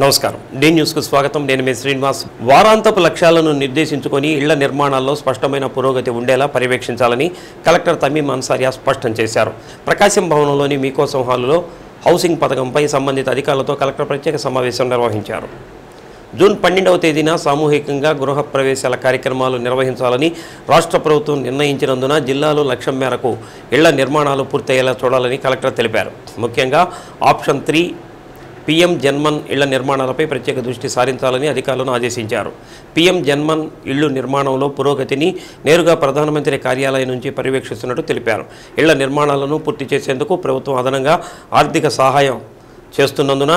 నమస్కారం D news కు స్వాగతం నేను మీ శ్రీనివాస్ వారాంతపు లక్ష్యాలను నిర్దేశించుకొని ఇళ్ల నిర్మాణాల్లో స్పష్టమైన పురోగతి ఉండేలా పర్యవేక్షించాలని కలెక్టర్ తమీం అన్సారియా స్పష్టం చేశారు ప్రకాశం భవనంలోని మీకోసం హాలులో హౌసింగ్ పథకంపై సంబంధిత అధికారులతో కలెక్టర్ ప్రత్యేక సమావేశం నిర్వహించారు జూన్ 12వ తేదీన సామూహికంగా గృహ ప్రవేశాల కార్యక్రమాలు నిర్వహించాలని రాష్ట్ర ప్రభుత్వం నిర్ణయించినందున జిల్లాలో లక్ష్యం మేరకు ఇళ్ల నిర్మాణాలు పూర్తయ్యేలా చూడాలని కలెక్టర్ తెలిపారు ముఖ్యంగా ఆప్షన్ 3 పీఎం జన్మన్ ఇళ్ల నిర్మాణాలపై ప్రత్యేక దృష్టి సారించాలని అధికారులను ఆదేశించారు పీఎం జన్మన్ ఇళ్లు నిర్మాణంలో పురోగతిని నేరుగా ప్రధానమంత్రి కార్యాలయం నుంచి పర్యవేక్షిస్తున్నట్టు తెలిపారు ఇళ్ల నిర్మాణాలను పూర్తి చేసేందుకు ప్రభుత్వం అదనంగా ఆర్థిక సహాయం చేస్తున్నందున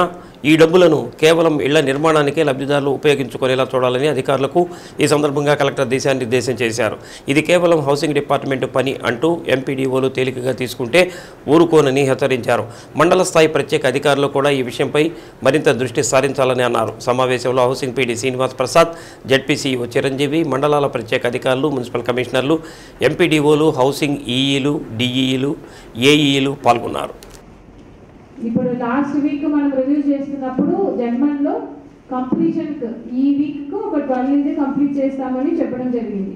ఈ డబ్బులను కేవలం ఇళ్ల నిర్మాణానికే లబ్ధిదారులు ఉపయోగించుకునేలా చూడాలని అధికారులకు ఈ సందర్భంగా కలెక్టర్ దిశానిర్దేశం చేశారు ఇది కేవలం హౌసింగ్ డిపార్ట్మెంట్ పని అంటూ ఎంపీడీఓలు తేలికగా తీసుకుంటే ఊరుకోనని హెచ్చరించారు మండల స్థాయి ప్రత్యేక అధికారులు కూడా ఈ విషయంపై మరింత దృష్టి సారించాలని అన్నారు సమావేశంలో housing PD Srinivas Prasad ZPCO Chiranjeevi మండలాల ప్రత్యేక అధికారులు మున్సిపల్ కమిషనర్లు ఎంపీడీఓలు హౌసింగ్ ఈఈలు డిఈలు ఏఈలు పాల్గొన్నారు ఇప్పుడు లాస్ట్ వీక్ మనం రివ్యూ చేస్తున్నప్పుడు జన్మన్లో కంప్లీషన్ ఈ వీక్ ఒక 12 కంప్లీట్ చేస్తామని చెప్పడం జరిగింది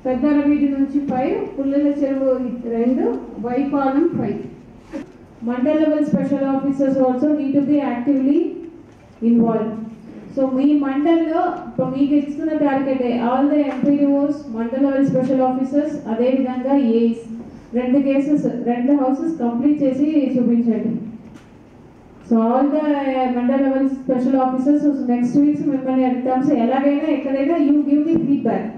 పెద్దల వీధి నుంచి 5 పుల్లల చెరువు 2 వైపాలెం 5 మండల level special officers also need to be actively involve so మీ మండల్లో మీకు ఇస్తున్న టార్గెట్ ఆల్ ద ఎంపీడీఓస్ మండల లెవెల్ స్పెషల్ ఆఫీసర్స్ అదేవిధంగా ఏఈస్ 2 హౌసెస్ కంప్లీట్ చేసి చూపించండి so all the mandal level special officers next weeks మిమ్మల్ని అడుగుతాం సో ఎలాగైనా ఎక్కడైనా you give the feedback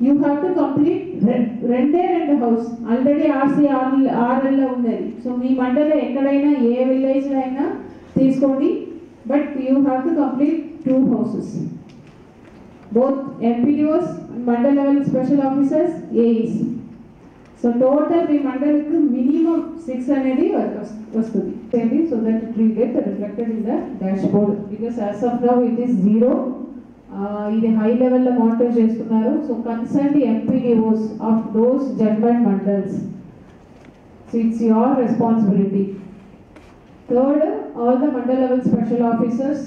you have to complete 2 house already ఆర్ఎల్లో ఉన్నది సో మీ మండల్లో ఎక్కడైనా ఏ విలేజ్లో అయినా తీసుకోండి but you have to complete 2 houses both MPDOs mandal level special officers AEs so total మీ మండలికి మినిమం 6 అనేది వస్తుంది so that it will get reflected in the dashboard because as of now it is 0 ఇది high లెవెల్లో monitor చేస్తున్నారు so concern MPDOs of those Janman mandals so it's your responsibility third all the mandal level special officers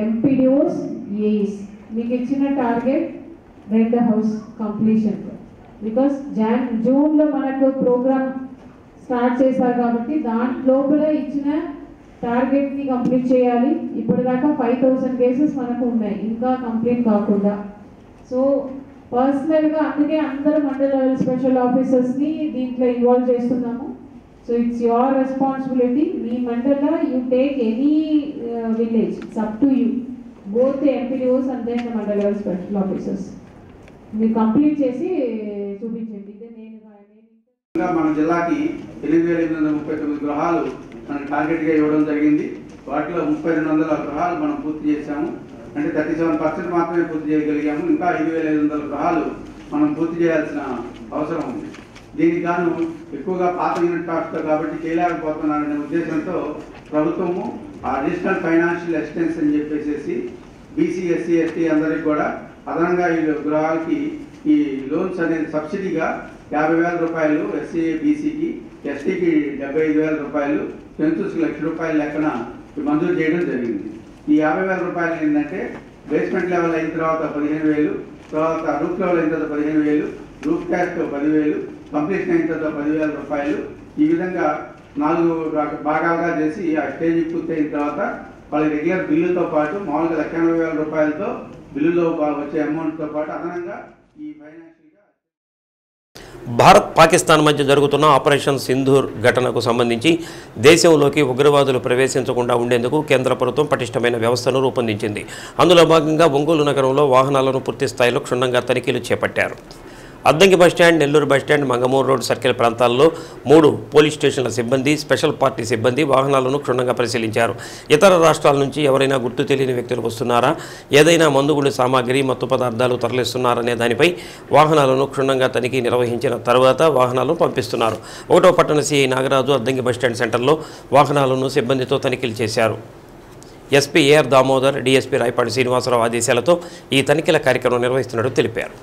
MPDOs AEs మీకు ఇచ్చిన target 2 house completion because జూన్లో మనకు programme start చేశారు కాబట్టి దాని లోపల ఇచ్చిన టార్గెట్ని కంప్లీట్ చేయాలి ఇప్పటిదాకా 5000 కేసెస్ మనకు ఉన్నాయి ఇంకా కంప్లీట్ కాకుండా సో పర్సనల్గా అందుకే అందరూ మండల లెవెల్ స్పెషల్ ఆఫీసర్స్ని దీంట్లో ఇన్వాల్వ్ చేస్తున్నాము సో ఇట్స్ యువర్ రెస్పాన్సిబిలిటీ మీ మండల you take any village it's up to you both MPDOs and then మండల లెవెల్ స్పెషల్ ఆఫీసర్స్ మీరు కంప్లీట్ చేసి చూపించండి ఇదే మన జిల్లాకి 8839 గృహాలు మనకి టార్గెట్గా ఇవ్వడం జరిగింది వాటిలో 3200 గృహాలు మనం పూర్తి చేశాము అంటే 37% మాత్రమే పూర్తి చేయగలిగాము ఇంకా 5500 గృహాలు మనం పూర్తి చేయాల్సిన అవసరం ఉంది దీనికి గాను ఎక్కువగా పాత యూనిట్ కాస్ట్ కాబట్టి చేయలేకపోతున్నారనే ఉద్దేశంతో ప్రభుత్వము అడిషనల్ ఫైనాన్షియల్ అసిస్టెన్స్ అని చెప్పేసి బీసీ ఎస్సీ ఎస్టీ అందరికి కూడా అదనంగా ఈ గృహాలకి ఈ లోన్స్ అనేది సబ్సిడీగా 50,000 రూపాయలు ఎస్సీ బీసీకి ఎస్టీకి 75,000 రూపాయలు సెన్సస్కి ₹1,00,000 లెక్కన మంజూరు చేయడం జరిగింది ఈ 50,000 రూపాయలు ఏంటంటే బేస్మెంట్ లెవెల్ అయిన తర్వాత 15,000 తర్వాత రూఫ్ లెవెల్ అయిన తర్వాత 15,000 రూఫ్ ట్యాక్స్ 10,000 కంప్లీషన్ అయిన తర్వాత 10,000 రూపాయలు ఈ విధంగా 4 భాగాలుగా చేసి ఆ స్టేజ్ పూర్తయిన తర్వాత వాళ్ళ రెగ్యులర్ బిల్లుతో పాటు మామూలుగా 1,80,000 రూపాయలతో బిల్లులో వచ్చే అమౌంట్తో పాటు అదనంగా ఈ ఫైనాన్షియల్గా భారత్ పాకిస్తాన్ మధ్య జరుగుతున్న ఆపరేషన్ సింధూర్ ఘటనకు సంబంధించి దేశంలోకి ఉగ్రవాదులు ప్రవేశించకుండా ఉండేందుకు కేంద్ర ప్రభుత్వం పటిష్టమైన వ్యవస్థను రూపొందించింది అందులో భాగంగా ఒంగోలు నగరంలో వాహనాలను పూర్తి స్థాయిలో క్షుణ్ణంగా తనిఖీలు చేపట్టారు Addanki bus stand Nellore bus stand Mangamuru road circle ప్రాంతాల్లో 3 పోలీస్ స్టేషన్ల సిబ్బంది స్పెషల్ పార్టీ సిబ్బంది వాహనాలను క్షుణ్ణంగా పరిశీలించారు ఇతర రాష్ట్రాల నుంచి ఎవరైనా గుర్తు తెలియని వ్యక్తులు వస్తున్నారా ఏదైనా మందుగుండు సామాగ్రి మత్తు పదార్థాలు తరలిస్తున్నారనే దానిపై వాహనాలను క్షుణ్ణంగా తనిఖీ నిర్వహించిన తర్వాత వాహనాలను పంపిస్తున్నారు 1వ పట్టణ సిఐ నాగరాజు అద్దంకి బస్టాండ్ సెంటర్లో వాహనాలను సిబ్బందితో తనిఖీలు చేశారు SP AR Damodar DSP Rayapati Srinivasarao ఆదేశాలతో ఈ తనిఖీల కార్యక్రమం నిర్వహిస్తున్నట్టు తెలిపారు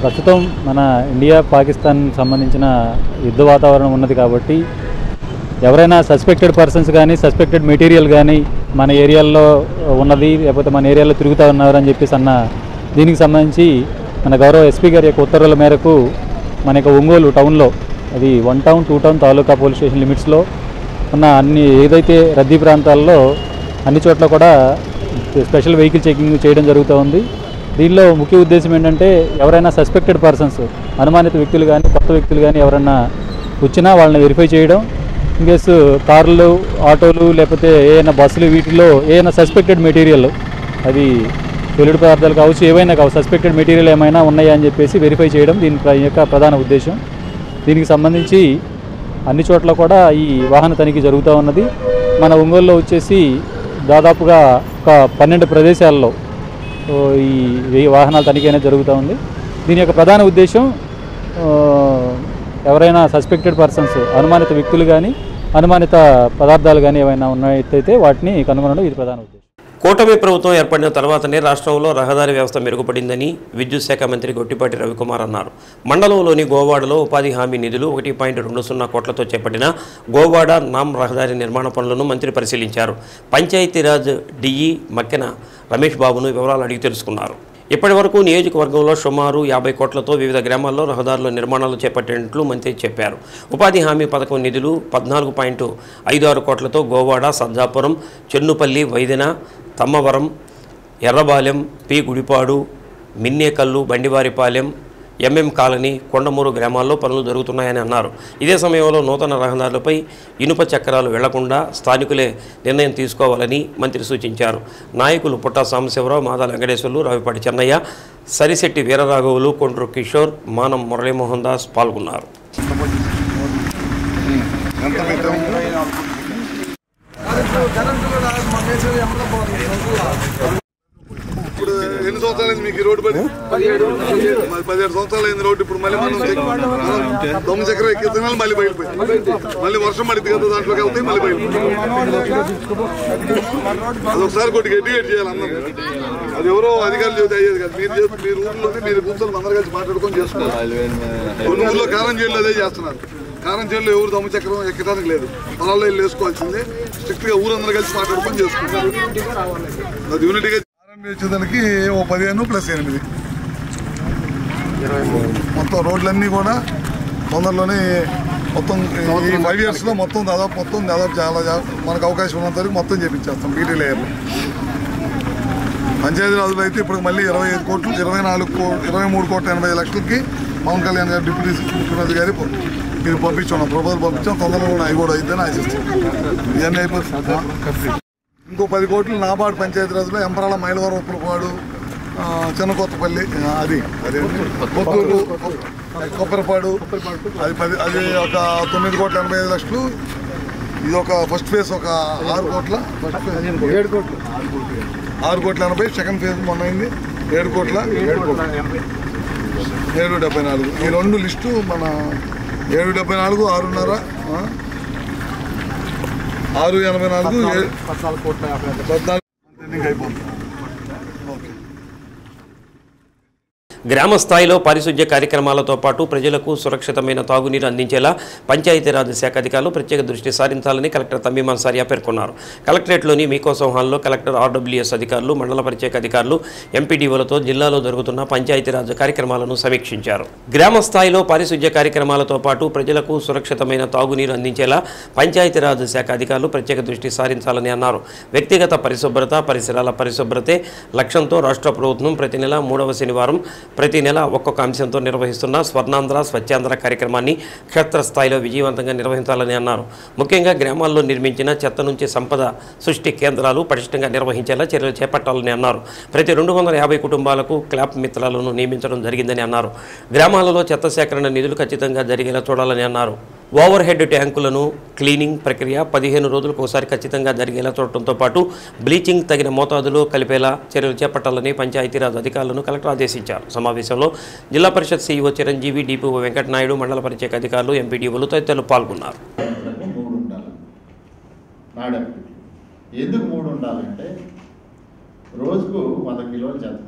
ప్రస్తుతం మన ఇండియా పాకిస్తాన్ సంబంధించిన యుద్ధ వాతావరణం ఉన్నది కాబట్టి ఎవరైనా సస్పెక్టెడ్ పర్సన్స్ కానీ సస్పెక్టెడ్ మెటీరియల్ కానీ మన ఏరియాలో ఉన్నది లేకపోతే మన ఏరియాలో తిరుగుతూ ఉన్నారని చెప్పేసి అన్న దీనికి సంబంధించి మన గౌరవ ఎస్పీ గారి యొక్క ఉత్తర్వుల మేరకు మన యొక్క ఒంగోలు టౌన్లో అది 1 టౌన్ 2 టౌన్ తాలూకా పోలీస్ స్టేషన్ లిమిట్స్లో ఉన్న అన్ని ఏదైతే రద్దీ ప్రాంతాల్లో అన్ని చోట్ల కూడా స్పెషల్ వెహికల్ చెకింగ్ చేయడం జరుగుతూ ఉంది. దీనిలో ముఖ్య ఉద్దేశం ఏంటంటే ఎవరైనా సస్పెక్టెడ్ పర్సన్స్ అనుమానిత వ్యక్తులు కానీ కొత్త వ్యక్తులు కానీ ఎవరైనా వచ్చినా వాళ్ళని వెరిఫై చేయడం, ఇన్కేస్ కార్లు ఆటోలు లేకపోతే ఏమైనా బస్సులు వీటిల్లో ఏమైనా సస్పెక్టెడ్ మెటీరియల్ అది వెలుడు పదార్థాలు కావచ్చు ఏవైనా కావచ్చు సస్పెక్టెడ్ మెటీరియల్ ఏమైనా ఉన్నాయా అని చెప్పేసి వెరిఫై చేయడం దీని యొక్క ప్రధాన ఉద్దేశం. దీనికి సంబంధించి అన్ని చోట్ల కూడా ఈ వాహన తనిఖీ జరుగుతూ ఉన్నది. మన ఒంగోలులో వచ్చేసి దాదాపుగా ఒక 12 ప్రదేశాల్లో ఈ వాహనాల తనిఖీ అనేది జరుగుతూ ఉంది. దీని యొక్క ప్రధాన ఉద్దేశం ఎవరైనా సస్పెక్టెడ్ పర్సన్స్ అనుమానిత వ్యక్తులు కానీ అనుమానిత పదార్థాలు కానీ ఏమైనా ఉన్నట్టయితే వాటిని కనుగొనడం ఇది ప్రధాన ఉద్దేశం. కూటమి ప్రభుత్వం ఏర్పడిన తర్వాతనే రాష్ట్రంలో రహదారి వ్యవస్థ మెరుగుపడిందని విద్యుత్ శాఖ మంత్రి గొట్టిపాటి రవికుమార్ అన్నారు. మండలంలోని గోవాడలో ఉపాధి హామీ నిధులు 1.20 కోట్లతో చేపట్టిన గోవాడ నామ్ రహదారి నిర్మాణ పనులను మంత్రి పరిశీలించారు. పంచాయతీరాజ్ డిఈ మక్కెన రమేష్ బాబును వివరాలు అడిగి తెలుసుకున్నారు. ఇప్పటి వరకు నియోజకవర్గంలో సుమారు 50 కోట్లతో వివిధ గ్రామాల్లో రహదారుల నిర్మాణాలు చేపట్టినట్లు మంత్రి చెప్పారు. ఉపాధి హామీ పథకం నిధులు 14.56 కోట్లతో Govada, Sajjapuram, Chennupalli, Vaidena, Tammavaram, Errabalem, P Gudipadu, Minnekallu, Bandivaripalem, MM colony, Kondamuru గ్రామాల్లో పనులు జరుగుతున్నాయని అన్నారు. ఇదే సమయంలో నూతన రహదారులపై ఇనుప చక్రాలు వెళ్లకుండా స్థానికులే నిర్ణయం తీసుకోవాలని మంత్రి సూచించారు. నాయకులు పుట్టా సాంబశివరావు, మాదాల వెంకటేశ్వర్లు, రావిపాటి చెన్నయ్య, సరిశెట్టి వీరరాఘవులు, కొండ్రు కిషోర్, మానం మురళీమోహన్ దాస్ పాల్గొన్నారు. ఇప్పుడు ఎన్ని సంవత్సరాలు మీకు రోడ్డు పడి 17 సంవత్సరాలు అయింది రోడ్డు. ఇప్పుడు మళ్ళీ మనం దొంగ చక్రం ఎక్కితే మళ్ళీ బయలుపోయింది. మళ్ళీ వర్షం పడితే కదా దాంట్లోకి వెళ్తాయి మళ్ళీ బయలుపోయింది. అది ఒకసారి కొద్దిగా ఎడ్యుకేట్ చేయాలి అందరూ. అది ఎవరో అధికారులు చెబితే అయ్యేది కాదు. మీరు ఊర్లోనే మీరు కూర్చొని అందరు కలిసి మాట్లాడుకొని చేసుకోవాలి. కొన్ని ఊర్లో కారం జైలు అదే చేస్తున్నారు. కారం జైల్లో ఎవరు దొంగ చక్రం ఎక్కడానికి లేదు. పొలాల్లో వెళ్ళి వేసుకోవాల్సిందే. స్ట్రిక్ట్ గా ఊరందరూ కలిసి మాట్లాడుకొని చేసుకుంటారు. అది యూనిటీగా వచ్చేదానికి 15 + 8 మొత్తం రోడ్లన్నీ కూడా తొందరలోనే మొత్తం ఈ 5 yearsలో మొత్తం దాదాపు చాలా మనకు అవకాశం ఉన్నంత వరకు మొత్తం చేపించేస్తాం. బీటీ లేయర్లో పంచాయతీరాజులో అయితే ఇప్పుడు మళ్ళీ 25 కోట్లు 23 కోట్ల 80 లక్షలకి పవన్ కళ్యాణ్ గారు డిప్యూటీ ముఖ్యమంత్రి గారి మీరు పంపించున్నాం. ప్రపోజల్ పంపించాం. తొందరలో కూడా అవి కూడా అయిద్దని ఆశిస్తాం. ఇవన్నీ అయిపోతుంది. ఇంకో 10 కోట్లు నాబార్డు పంచాయతీరాజులో ఎంపరాల, మైలవరం, ఉప్పలపాడు, చిన్న కొత్తపల్లి, అది కొత్తూరు, కొప్పరపాడు, అది ఒక 9 కోట్ల 85 లక్షలు. ఇది ఒక ఫస్ట్ ఫేజ్ ఒక 6 కోట్ల 80. సెకండ్ ఫేజ్ మొన్న అయింది 7 కోట్ల 774. ఈ రెండు లిస్టు మన 774, 6.5, 684, 14 కోట్ల 54 అయిపోతుంది. గ్రామ స్థాయిలో పారిశుధ్య కార్యక్రమాలతో పాటు ప్రజలకు సురక్షితమైన తాగునీరు అందించేలా పంచాయతీరాజ్ శాఖ అధికారులు ప్రత్యేక దృష్టి సారించాలని కలెక్టర్ తమీమ్ అన్సారియా పేర్కొన్నారు. కలెక్టరేట్లోని మీకోసం హాల్లో కలెక్టర్ RWS అధికారులు, మండల ప్రత్యేక అధికారులు, ఎంపీడీఓలతో జిల్లాలో జరుగుతున్న పంచాయతీరాజ్ కార్యక్రమాలను సమీక్షించారు. గ్రామ స్థాయిలో పారిశుధ్య కార్యక్రమాలతో పాటు ప్రజలకు సురక్షితమైన తాగునీరు అందించేలా పంచాయతీరాజ్ శాఖ అధికారులు ప్రత్యేక దృష్టి సారించాలని అన్నారు. వ్యక్తిగత పరిశుభ్రత, పరిసరాల పరిశుభ్రతే లక్ష్యంతో రాష్ట్ర ప్రభుత్వం ప్రతి నెల 3వ శనివారం ప్రతి నెల ఒక్కొక్క అంశంతో నిర్వహిస్తున్న స్వర్ణాంధ్ర స్వచ్ఛాంధ్ర కార్యక్రమాన్ని క్షేత్రస్థాయిలో విజయవంతంగా నిర్వహించాలని అన్నారు. ముఖ్యంగా గ్రామాల్లో నిర్మించిన చెత్త నుంచి సంపద సృష్టి కేంద్రాలు పటిష్టంగా నిర్వహించేలా చర్యలు చేపట్టాలని అన్నారు. ప్రతి 250 కుటుంబాలకు క్లాప్ మిత్రాలను నియమించడం జరిగిందని అన్నారు. గ్రామాలలో చెత్త సేకరణ నిధులు ఖచ్చితంగా జరిగేలా చూడాలని అన్నారు. ఓవర్ హెడ్ ట్యాంకులను క్లీనింగ్ ప్రక్రియ 15 రోజులకు ఒకసారి ఖచ్చితంగా జరిగేలా చూడటంతో పాటు బ్లీచింగ్ తగిన మోతాదులో కలిపేలా చర్యలు చేపట్టాలని పంచాయతీరాజ్ అధికారులను కలెక్టర్ ఆదేశించారు. సమావేశంలో జిల్లా పరిషత్ CEO చిరంజీవి, DPO వెంకటనాయుడు, మండల ప్రత్యేక అధికారులు, ఎంపీడీఓలు తదితరులు పాల్గొన్నారు. ఎందుకు 3 ఉండాలంటే రోజుకు 100 కిలోల చెత్త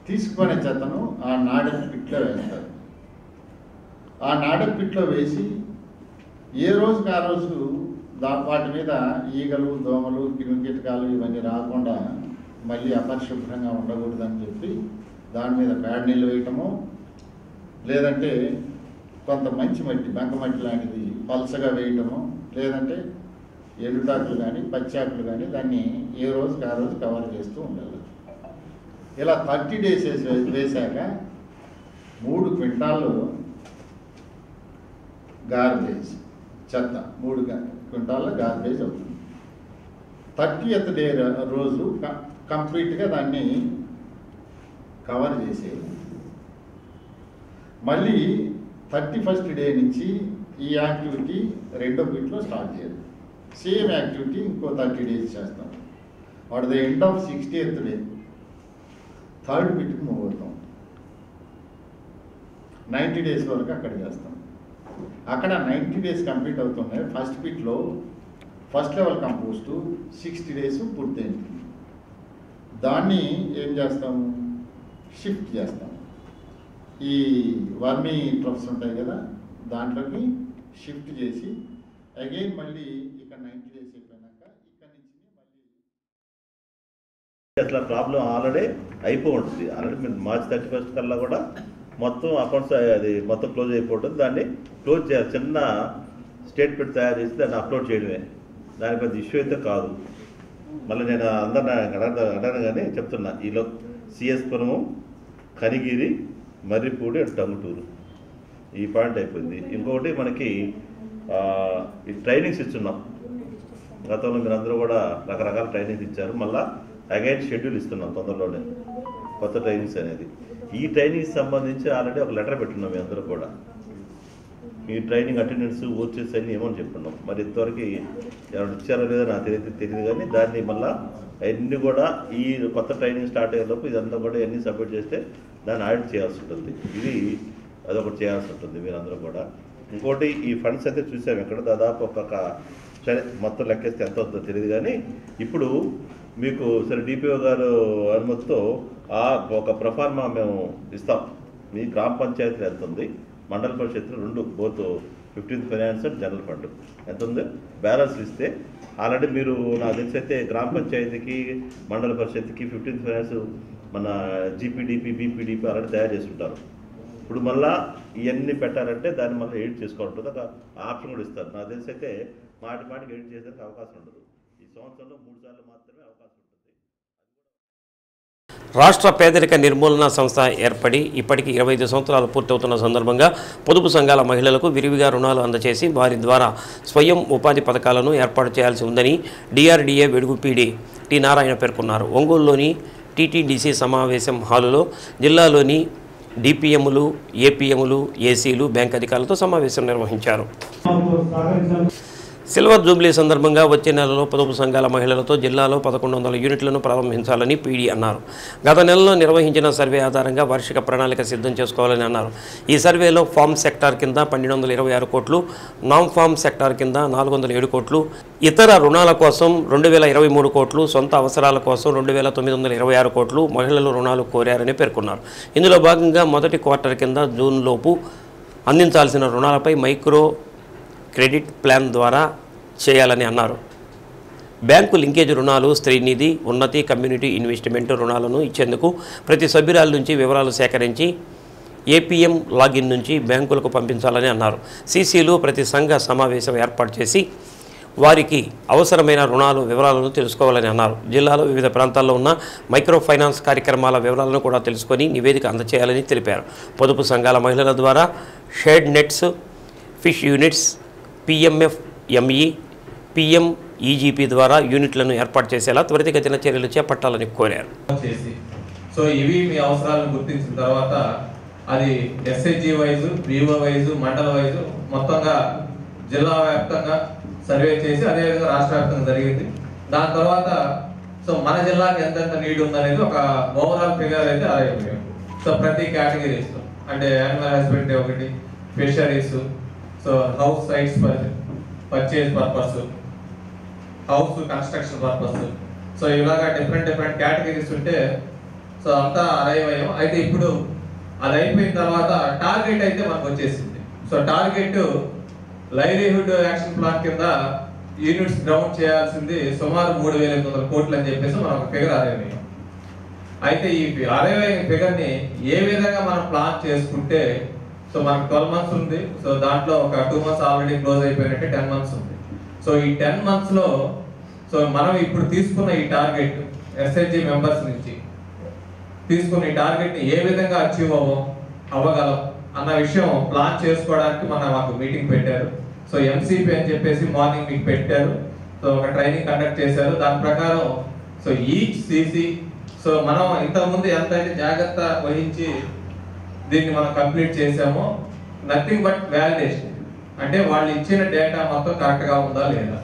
తీసుకుపోయిన చెత్తను ఆ నాడెన్ పిట్లో వేస్తారు. ఆ నాడెన్ పిట్లో వేసి ఏ రోజుకి ఆ రోజు వాటి మీద ఈగలు, దోమలు, క్రిమికీటకాలు ఇవన్నీ రాకుండా మళ్ళీ అపరిశుభ్రంగా ఉండకూడదని చెప్పి దాని మీద పేడ నీళ్ళు వేయటము, లేదంటే కొంత మంచి మట్టి, బంకమట్టి లాంటిది పలసగా వేయటము, లేదంటే ఎండుటాకులు కానీ పచ్చాకులు కానీ దాన్ని ఏ రోజుకి ఆ రోజు కవర్ చేస్తూ ఉండాలి. ఇలా 30 days వేసాక 3 క్వింటాళ్ళు గార్బేజ్ చెత్త, 3 క్వింటాళ్ళ గార్బేజ్ అవుతుంది. 30th day రోజు కంప్లీట్గా దాన్ని కవర్ చేసేది. మళ్ళీ 31st day నుంచి ఈ యాక్టివిటీ 2వ బిట్లో స్టార్ట్ చేయాలి. సేమ్ యాక్టివిటీ ఇంకో 30 days చేస్తాం. At the end of 60th day 3rd బిట్కి మూవ్ అవుతాం. 90 days వరకు అక్కడ చేస్తాం. అక్కడ 90 days కంప్లీట్ అవుతున్నాయి. ఫస్ట్ బిట్లో ఫస్ట్ లెవెల్ కంపోస్టు 60 days పూర్తయింది. దాన్ని ఏం చేస్తాము, షిఫ్ట్ చేస్తాం. ఈ వర్మీ ట్రఫ్స్ ఉంటాయి కదా, దాంట్లోకి షిఫ్ట్ చేసి అగైన్ మళ్ళీ ఇక్కడ 90 days అయిపోయినాక ఇక్కడ నుంచి మళ్ళీ అసలు ప్రాబ్లం ఆల్రెడీ అయిపోయి ఉంటుంది. ఆల్రెడీ మీరు మార్చ్ 31st కల్లా కూడా మొత్తం అకౌంట్స్ అది మొత్తం క్లోజ్ అయిపోతుంది. దాన్ని క్లోజ్ చేయాలి. చిన్న స్టేట్మెంట్ తయారు చేసి దాన్ని అప్లోడ్ చేయడమే. దాని పెద్ద ఇష్యూ అయితే కాదు. మళ్ళీ నేను అందరిని అడగను కానీ చెప్తున్నా, ఈలో CS పురము, కనిగిరి, మర్రిపూడి అండ్ టంగుటూరు ఈ పాయింట్ అయిపోయింది. ఇంకొకటి మనకి ఈ ట్రైనింగ్స్ ఇస్తున్నాం. గతంలో మీరు అందరూ కూడా రకరకాల ట్రైనింగ్స్ ఇచ్చారు. మళ్ళీ అగైన్ షెడ్యూల్ ఇస్తున్నాం తొందరలోనే, కొత్త ట్రైనింగ్స్ అనేది. ఈ ట్రైనింగ్స్ సంబంధించి ఆల్రెడీ ఒక లెటర్ పెట్టున్నాం. మీ అందరూ కూడా ఈ ట్రైనింగ్ అటెండెన్స్ ఓచెస్ అన్నీ ఏమని చెప్పుకున్నాం. మరి ఇంతవరకు ఎవరు ఇచ్చారో లేదో నాకు తెలియదు కానీ దాన్ని మళ్ళీ అన్నీ కూడా ఈ కొత్త ట్రైనింగ్ స్టార్ట్ అయ్యేలోపు ఇదంతా కూడా అన్నీ సబ్మిట్ చేస్తే దాన్ని ఆడిట్ చేయాల్సి ఉంటుంది. ఇది అదొకటి చేయాల్సి ఉంటుంది మీరందరూ కూడా. ఇంకోటి ఈ ఫండ్స్ అయితే చూసాము ఇక్కడ దాదాపు ఒక్కొక్క మొత్తం లెక్కేస్తే ఎంత అవుతుందో తెలియదు కానీ ఇప్పుడు మీకు సరే DPO గారు అనుమతితో ఒక ప్రొఫార్మా మేము ఇస్తాం. మీ గ్రామ పంచాయతీలు ఎంత ఉంది, మండల పరిషత్తులు 2 both 15th finance and general fund ఎంత ఉంది బ్యాలెన్స్ ఇస్తే ఆల్రెడీ మీరు నాకు తెలిసి అయితే గ్రామ పంచాయతీకి, మండల పరిషత్తుకి 15th ఫైనాన్స్ మన GPDP, BPDP ఆల్రెడీ తయారు చేసుకుంటారు. ఇప్పుడు మళ్ళీ ఇవన్నీ పెట్టాలంటే దాన్ని మళ్ళీ ఎడిట్ చేసుకోవాలంటుంది. ఒక ఆప్షన్ కూడా ఇస్తారు. నాకు తెలిసి అయితే మాటికి ఎడిట్ చేసేందుకు అవకాశం ఉండదు. ఈ సంవత్సరంలో 3 సార్లు మాత్రమే అవకాశం ఉంటుంది. రాష్ట్ర పేదరిక నిర్మూలన సంస్థ ఏర్పడి ఇప్పటికీ 25 సంవత్సరాలు పూర్తవుతున్న సందర్భంగా పొదుపు సంఘాల మహిళలకు విరివిగా రుణాలు అందజేసి వారి ద్వారా స్వయం ఉపాధి పథకాలను ఏర్పాటు చేయాల్సి ఉందని DRDA వెడుగు PD టి నారాయణ పేర్కొన్నారు. ఒంగోలులోని TTDC సమావేశం హాలులో జిల్లాలోని DPMలు, APMలు, ACలు, బ్యాంక్ అధికారులతో సమావేశం నిర్వహించారు. సిల్వర్ జూబ్లీ సందర్భంగా వచ్చే నెలలో పొదుపు సంఘాల మహిళలతో జిల్లాలో 1100 యూనిట్లను ప్రారంభించాలని పీడీ అన్నారు. గత నెలలో నిర్వహించిన సర్వే ఆధారంగా వార్షిక ప్రణాళిక సిద్ధం చేసుకోవాలని అన్నారు. ఈ సర్వేలో ఫార్మ్ సెక్టార్ కింద 1226 కోట్లు, నాన్ ఫార్మ్ సెక్టార్ కింద 407 కోట్లు, ఇతర రుణాల కోసం 2023 కోట్లు, సొంత అవసరాల కోసం 2926 కోట్లు మహిళలు రుణాలు కోరారని పేర్కొన్నారు. ఇందులో భాగంగా మొదటి క్వార్టర్ కింద జూన్లోపు అందించాల్సిన రుణాలపై మైక్రో క్రెడిట్ ప్లాన్ ద్వారా చేయాలని అన్నారు. బ్యాంకు లింకేజ్ రుణాలు, స్త్రీనిధి, ఉన్నతి, కమ్యూనిటీ ఇన్వెస్ట్మెంట్ రుణాలను ఇచ్చేందుకు ప్రతి సభ్యురాల నుంచి వివరాలు సేకరించి ఏపీఎం లాగిన్ నుంచి బ్యాంకులకు పంపించాలని అన్నారు. సీసీలు ప్రతి సంఘ సమావేశం ఏర్పాటు చేసి వారికి అవసరమైన రుణాలు వివరాలను తెలుసుకోవాలని అన్నారు. జిల్లాలో వివిధ ప్రాంతాల్లో ఉన్న మైక్రో ఫైనాన్స్ కార్యక్రమాల వివరాలను కూడా తెలుసుకొని నివేదిక అందజేయాలని తెలిపారు. పొదుపు సంఘాల మహిళల ద్వారా shade nets, fish units, PMFME, PMEGP ద్వారా యూనిట్లను ఏర్పాటు చేసేలా త్వరితగతిన చర్యలు చేపట్టాలని కోరారు. సో ఇవి మీ అవసరాలను గుర్తించిన తర్వాత అది SHG వైజు, BO వైజు, మండల వైజు మొత్తంగా జిల్లా వ్యాప్తంగా సర్వే చేసి అదేవిధంగా రాష్ట్ర వ్యాప్తంగా జరిగింది. దాని తర్వాత సో మన జిల్లాకి ఎంతెంత నీడ్ ఉందనేది ఒక ఓవరాల్ ఫిగర్ అయితే అదే. సో ప్రతి కేటగిరీస్ అంటే యానిమల్ హస్బెండరీ ఒకటి, fisheries, so house sites purchase purpose, house construction purpose, so ఇలాగా డిఫరెంట్ కేటగిరీస్ ఉంటే సో అంతా అరైవ్ అయ్యాం. అయితే ఇప్పుడు అది అయిపోయిన తర్వాత టార్గెట్ అయితే మనకు వచ్చేసింది. So target livelihood action plan కింద యూనిట్స్ గ్రౌండ్ చేయాల్సింది సుమారు 3800 కోట్లు అని చెప్పేసి మనం ఒక ఫిగర్ అరైవ్ అయ్యాం. అయితే ఈ అరైవ్ అయిన ఫిగర్ ని ఏ విధంగా మనం ప్లాన్ చేసుకుంటే సో మనకు 12 months ఉంది. సో దాంట్లో ఒక 2 months ఆల్రెడీ క్లోజ్ అయిపోయినట్టే 10 months ఉంది. సో ఈ 10 months లో సో మనం ఇప్పుడు తీసుకున్న ఈ టార్గెట్ SHG మెంబర్స్ నుంచి తీసుకున్న ఈ టార్గెట్ ని ఏ విధంగా అచీవ్ అవ్వగలం అన్న విషయం ప్లాన్ చేసుకోవడానికి మాకు మీటింగ్ పెట్టారు. సో MCP అని చెప్పేసి మార్నింగ్ మీకు పెట్టారు. సో ఒక ట్రైనింగ్ కండక్ట్ చేశారు. దాని ప్రకారం సో ఈచ్ CC సో మనం ఇంతకుముందు ఎంతైతే జాగ్రత్త వహించి దీన్ని మనం కంప్లీట్ చేసామో నథింగ్ బట్ వ్యాలిడేషన్, అంటే వాళ్ళు ఇచ్చిన డేటా మొత్తం కరెక్ట్ గా ఉందా లేదా.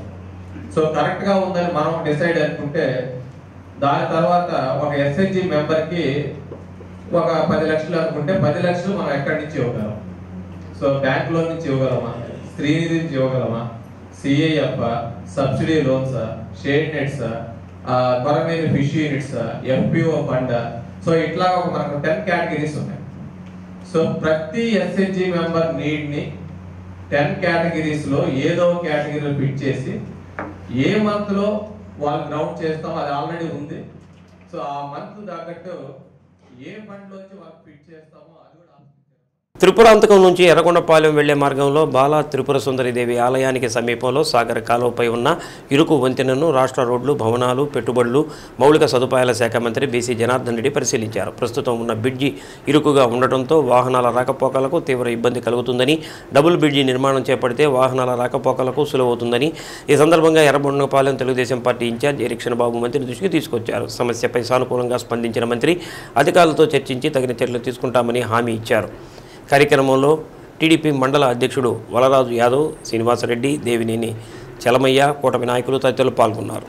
సో కరెక్ట్ గా ఉందని మనం డిసైడ్ అనుకుంటే దాని తర్వాత ఒక SHG మెంబర్ కి ఒక 10 లక్షలు అనుకుంటే 10 లక్షలు మనం ఎక్కడి నుంచి ఇవ్వగలం. సో బ్యాంక్ లోన్ నుంచి ఇవ్వగలమా, స్త్రీనిధి నుంచి ఇవ్వగలమా, CIF, సబ్సిడీ లోన్సా, షేడ్ నెట్సా, కొరమేని ఫిష్ యూనిట్సా, FPO ఫండ్. సో ఇట్లా ఒక మనకు 10 కేటగిరీస్ ఉన్నాయి. సో ప్రతి SHG మెంబర్ నీడ్ ని 10 కేటగిరీస్ లో ఏదో కేటగిరీలో ఫిట్ చేసి ఏ మంత్ లో వాళ్ళు గ్రౌండ్ చేస్తాం అది ఆల్రెడీ ఉంది. సో ఆ మంత్ తగ్గట్టు ఏ ఫండ్ లోంచి వాళ్ళు ఫిట్ చేస్తామో అది కూడా త్రిపురాంతకం నుంచి ఎర్రగొండపాలెం వెళ్లే మార్గంలో బాలా త్రిపుర సుందరిదేవి ఆలయానికి సమీపంలో సాగర్ కాలువపై ఉన్న ఇరుకు వంతెనను రాష్ట్ర రోడ్లు, భవనాలు, పెట్టుబడులు, మౌలిక సదుపాయాల శాఖ మంత్రి బీసీ జనార్దన్ రెడ్డి పరిశీలించారు. ప్రస్తుతం ఉన్న బ్రిడ్జి ఇరుకుగా ఉండటంతో వాహనాల రాకపోకలకు తీవ్ర ఇబ్బంది కలుగుతుందని, డబుల్ బ్రిడ్జి నిర్మాణం చేపడితే వాహనాల రాకపోకలకు సులువవుతుందని ఈ సందర్భంగా ఎర్రగొండపాలెం తెలుగుదేశం పార్టీ ఇన్ఛార్జ్ ఎరిక్షన్ బాబు మంత్రి దృష్టికి తీసుకొచ్చారు. సమస్యపై సానుకూలంగా స్పందించిన మంత్రి అధికారులతో చర్చించి తగిన చర్యలు తీసుకుంటామని హామీ ఇచ్చారు. కార్యక్రమంలో టీడీపీ మండల అధ్యక్షుడు వలరాజు యాదవ్, శ్రీనివాసరెడ్డి, దేవినేని చలమయ్య, కూటమి నాయకులు తదితరులు పాల్గొన్నారు.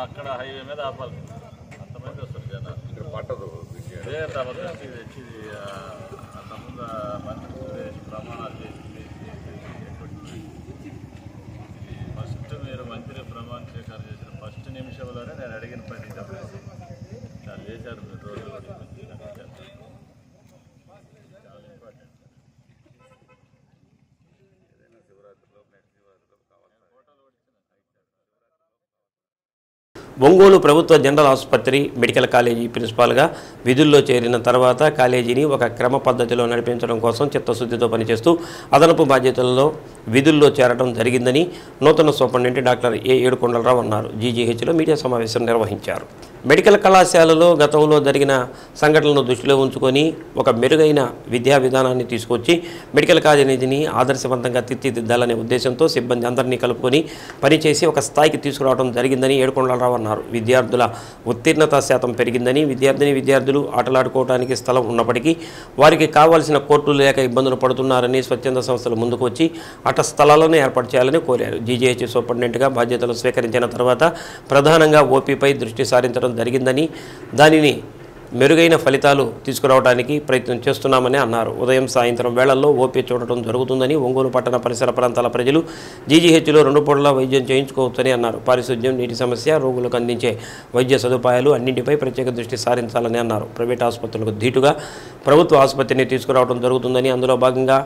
అక్కడ హైవే మీద ఆపాలి, అంతమంది వస్తారు జనాలు, ఇక్కడ పట్టదు. అంతకుముందు మంత్రి సురేష్ ప్రమాణాలు చేసి ఫస్ట్ మీరు మంత్రి ప్రమాణ స్వీకారం చేసిన ఫస్ట్ నిమిషంలోనే నేను అడిగిన పని చెప్పేసి చాలా చేశారు. మీరు రోజు ఒంగోలు ప్రభుత్వ జనరల్ ఆసుపత్రి మెడికల్ కాలేజీ ప్రిన్సిపాల్గా విధుల్లో చేరిన తర్వాత కాలేజీని ఒక క్రమ పద్ధతిలో నడిపించడం కోసం చిత్తశుద్ధితో పనిచేస్తూ అదనపు బాధ్యతలలో విధుల్లో చేరడం జరిగిందని నూతన సూపరింటెండెంట్ డాక్టర్ ఏ ఏడుకొండలరావు అన్నారు. జీజీహెచ్లో మీడియా సమావేశం నిర్వహించారు. మెడికల్ కళాశాలలో గతంలో జరిగిన సంఘటనలను దృష్టిలో ఉంచుకొని ఒక మెరుగైన విద్యా విధానాన్ని తీసుకొచ్చి మెడికల్ కాలేజీని ఆదర్శవంతంగా తీర్చిదిద్దాలనే ఉద్దేశంతో సిబ్బంది అందరినీ కలుపుకొని పనిచేసి ఒక స్థాయికి తీసుకురావడం జరిగిందని ఏడుకొండలరావు అన్నారు. విద్యార్థుల ఉత్తీర్ణత శాతం పెరిగిందని, విద్యార్థులు ఆటలాడుకోవడానికి స్థలం ఉన్నప్పటికీ వారికి కావాల్సిన కోర్టులు లేక ఇబ్బందులు పడుతున్నారని స్వచ్ఛంద సంస్థలు ముందుకు వచ్చి అట స్థలాలను ఏర్పాటు చేయాలని కోరారు. జీజీహెచ్ సూపరింటెండెంట్గా బాధ్యతలు స్వీకరించిన తర్వాత ప్రధానంగా ఓపీపై దృష్టి సారించడం జరిగిందని, దానిని మెరుగైన ఫలితాలు తీసుకురావడానికి ప్రయత్నం చేస్తున్నామని అన్నారు. ఉదయం సాయంత్రం వేళల్లో ఓపీ చూడటం జరుగుతుందని, ఒంగోలు పట్టణ పరిసర ప్రాంతాల ప్రజలు జీజీహెచ్లో 2 పూటలా వైద్యం చేయించుకోవచ్చని అన్నారు. పారిశుద్ధ్యం, నీటి సమస్య, రోగులకు అందించే వైద్య సదుపాయాలు అన్నింటిపై ప్రత్యేక దృష్టి సారించాలని అన్నారు. ప్రైవేట్ ఆసుపత్రులకు ధీటుగా ప్రభుత్వ ఆసుపత్రిని తీసుకురావడం జరుగుతుందని, అందులో భాగంగా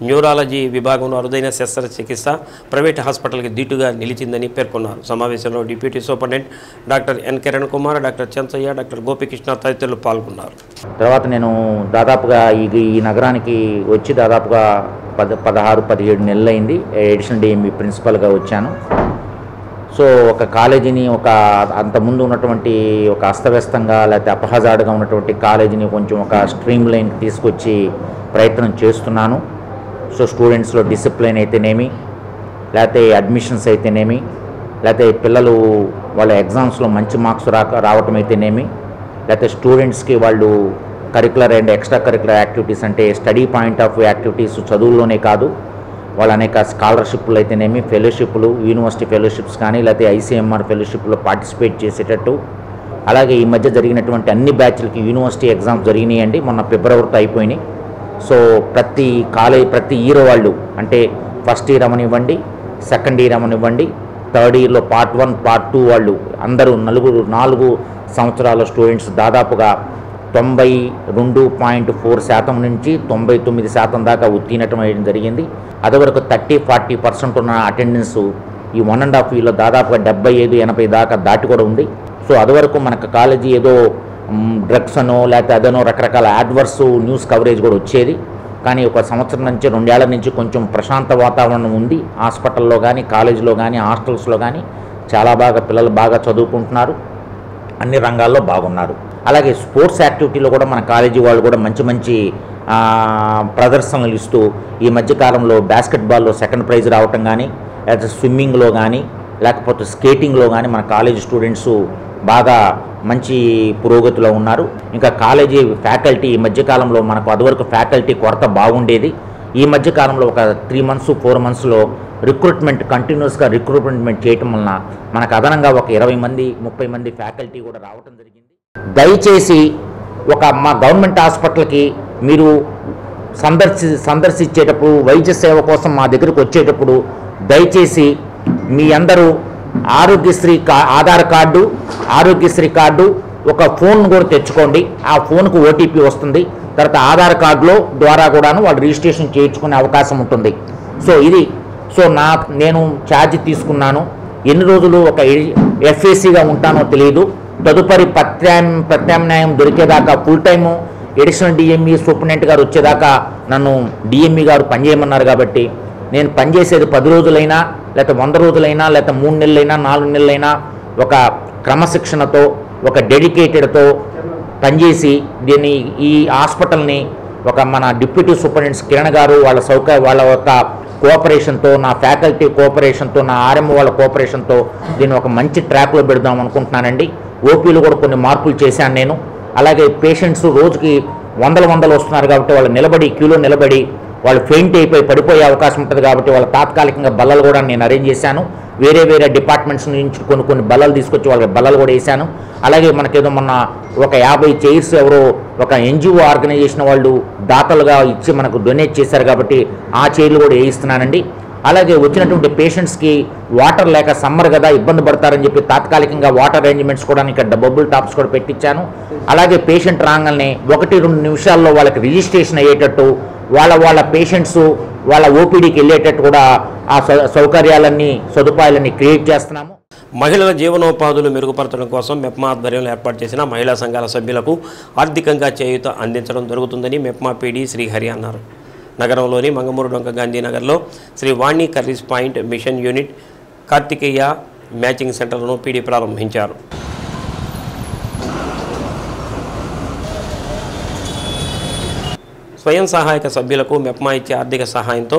న్యూరాలజీ విభాగంలో అరుదైన శస్త్రచికిత్స ప్రైవేట్ హాస్పిటల్కి ధీటుగా నిలిచిందని పేర్కొన్నారు. సమావేశంలో deputy superintendent doctor N Kiran Kumar, doctor Chenchaiah, doctor Gopikrishna తదితరులు పాల్గొన్నారు. తర్వాత నేను దాదాపుగా ఈ నగరానికి వచ్చి దాదాపుగా 16-17 నెలలు అయింది. ఎడిషనల్ డిఎంఈ ప్రిన్సిపల్గా వచ్చాను. సో ఒక కాలేజీని అంతకుముందు ఉన్నటువంటి ఒక అస్తవ్యస్తంగా లేకపోతే అపహజాడుగా ఉన్నటువంటి కాలేజీని కొంచెం ఒక స్ట్రీమ్ లైన్ తీసుకొచ్చి ప్రయత్నం చేస్తున్నాను. సో స్టూడెంట్స్లో డిసిప్లిన్ అయితేనేమి, లేకపోతే అడ్మిషన్స్ అయితేనేమి, లేకపోతే పిల్లలు వాళ్ళ ఎగ్జామ్స్లో మంచి మార్క్స్ రావటం అయితేనేమి, లేకపోతే స్టూడెంట్స్కి వాళ్ళు curricular and extra curricular activities అంటే స్టడీ పాయింట్ ఆఫ్ యాక్టివిటీస్ చదువుల్లోనే కాదు, వాళ్ళు అనేక స్కాలర్షిప్లు అయితేనేమి, ఫెలోషిప్లు, యూనివర్సిటీ ఫెలోషిప్స్ కానీ లేకపోతే ఐసీఎంఆర్ ఫెలోషిప్లో పార్టిసిపేట్ చేసేటట్టు, అలాగే ఈ మధ్య జరిగినటువంటి అన్ని బ్యాచ్లకి యూనివర్సిటీ ఎగ్జామ్స్ జరిగినాయండి. మొన్న ఫిబ్రవరితో అయిపోయినాయి. సో ప్రతి ఇయర్ వాళ్ళు అంటే ఫస్ట్ ఇయర్ అవనివ్వండి, సెకండ్ ఇయర్ అవనివ్వండి, థర్డ్ ఇయర్లో పార్ట్ 1, పార్ట్ 2 వాళ్ళు అందరూ 4 సంవత్సరాల స్టూడెంట్స్ దాదాపుగా 92.4% నుంచి 99% దాకా ఉత్తీర్ణం అయ్యడం జరిగింది. అదివరకు 30-40% ఉన్న అటెండెన్స్ ఈ 1.5 ఇయర్లో దాదాపుగా 75-80 దాకా దాటి కూడా ఉంది. సో అదివరకు మనకు కాలేజీ ఏదో డ్రగ్స్ అనో లేకపోతే అదనో రకరకాల అడ్వర్స్ న్యూస్ కవరేజ్ కూడా వచ్చేది. కానీ ఒక సంవత్సరం నుంచి 2 ఏళ్ల నుంచి కొంచెం ప్రశాంత వాతావరణం ఉంది. హాస్పిటల్లో కానీ, కాలేజీలో కానీ, హాస్టల్స్లో కానీ చాలా బాగా పిల్లలు బాగా చదువుకుంటున్నారు, అన్ని రంగాల్లో బాగున్నారు. అలాగే స్పోర్ట్స్ యాక్టివిటీలో కూడా మన కాలేజీ వాళ్ళు కూడా మంచి ప్రదర్శనలు ఇస్తూ ఈ మధ్యకాలంలో బాస్కెట్బాల్లో సెకండ్ ప్రైజ్ రావటం కానీ, లేకపోతే స్విమ్మింగ్లో కానీ, లేకపోతే స్కేటింగ్లో కానీ మన కాలేజీ స్టూడెంట్స్ బాగా మంచి పురోగతిలో ఉన్నారు. ఇంకా కాలేజీ ఫ్యాకల్టీ ఈ మధ్యకాలంలో మనకు అదివరకు ఫ్యాకల్టీ కొరత బాగుండేది. ఈ మధ్యకాలంలో ఒక 3 months 4 monthsలో కంటిన్యూస్గా రిక్రూట్మెంట్ చేయటం వలన మనకు అదనంగా ఒక 20 మంది 30 మంది ఫ్యాకల్టీ కూడా రావటం జరిగింది. దయచేసి మా గవర్నమెంట్ హాస్పిటల్కి మీరు సందర్శించేటప్పుడు వైద్య సేవ కోసం మా దగ్గరకు వచ్చేటప్పుడు దయచేసి మీ అందరూ ఆరోగ్యశ్రీ ఆధార్ కార్డు, ఆరోగ్యశ్రీ కార్డు, ఒక ఫోన్ కూడా తెచ్చుకోండి. ఆ ఫోన్కు ఓటీపీ వస్తుంది. తర్వాత ఆధార్ కార్డులో ద్వారా కూడాను వాళ్ళు రిజిస్ట్రేషన్ చేయించుకునే అవకాశం ఉంటుంది. సో నేను ఛార్జ్ తీసుకున్నాను. ఎన్ని రోజులు ఒక ఎఫ్ఏసీగా ఉంటానో తెలియదు. తదుపరి ప్రత్యామ్నాయం దొరికేదాకా full time additional DME superintendent గారు వచ్చేదాకా నన్ను డిఎంఈ గారు పనిచేయమన్నారు. కాబట్టి నేను పనిచేసేది 10 రోజులైనా లేకపోతే 100 రోజులైనా లేకపోతే 3 నెలలైనా 4 నెలలైనా ఒక క్రమశిక్షణతో ఒక డెడికేటెడ్తో పనిచేసి ఈ హాస్పిటల్ని మన డిప్యూటీ సూపరింటెండెంట్స్ కిరణ్ గారు వాళ్ళ యొక్క కోఆపరేషన్తో, నా ఫ్యాకల్టీ కోఆపరేషన్తో, నా ఆర్ఎంఓ వాళ్ళ కోఆపరేషన్తో దీన్ని ఒక మంచి ట్రాక్లో పెడదాం అనుకుంటున్నానండి. ఓపీలు కూడా కొన్ని మార్పులు చేశాను నేను. అలాగే పేషెంట్స్ రోజుకి వందలు వస్తున్నారు కాబట్టి వాళ్ళు క్యూలో నిలబడి వాళ్ళు ఫెయింట్ అయిపోయి పడిపోయే అవకాశం ఉంటుంది. కాబట్టి వాళ్ళ తాత్కాలికంగా బల్లలు కూడా నేను అరేంజ్ చేశాను. వేరే డిపార్ట్మెంట్స్ నుంచి కొన్ని బల్లలు తీసుకొచ్చి వాళ్ళకి బల్లలు కూడా వేశాను. అలాగే మనకేదో మొన్న ఒక 50 చైర్స్ ఎవరో ఒక ఎన్జిఓ ఆర్గనైజేషన్ వాళ్ళు దాతలుగా ఇచ్చి మనకు డొనేట్ చేశారు. కాబట్టి ఆ చైర్లు కూడా వేయిస్తున్నానండి. అలాగే వచ్చినటువంటి పేషెంట్స్కి వాటర్ లేక సమ్మర్ కదా ఇబ్బంది పడతారని చెప్పి తాత్కాలికంగా వాటర్ అరేంజ్మెంట్స్ కూడా ఇక్కడ బబుల్ టాప్స్ కూడా పెట్టించాను. అలాగే పేషెంట్ రాగానే 1-2 నిమిషాల్లో వాళ్ళకి రిజిస్ట్రేషన్ అయ్యేటట్టు వాళ్ళ పేషెంట్స్ వాళ్ళ ఓపీడీకి వెళ్ళేటట్టు కూడా ఆ సదుపాయాలన్నీ క్రియేట్ చేస్తున్నాము. మహిళల జీవనోపాధులు మెరుగుపరచడం కోసం మెప్మా ఆధ్వర్యంలో ఏర్పాటు చేసిన మహిళా సంఘాల సభ్యులకు ఆర్థికంగా చేయూత అందించడం జరుగుతుందని మెప్మా పీడీ శ్రీహరి అన్నారు. నగరంలోని మంగమూరు డొంక గాంధీనగర్లో Sri Vani curries point mission unit Karthikeya matching సెంటర్లను పీడీ ప్రారంభించారు. స్వయం సహాయక సభ్యులకు మెప్మా ఇచ్చే ఆర్థిక సహాయంతో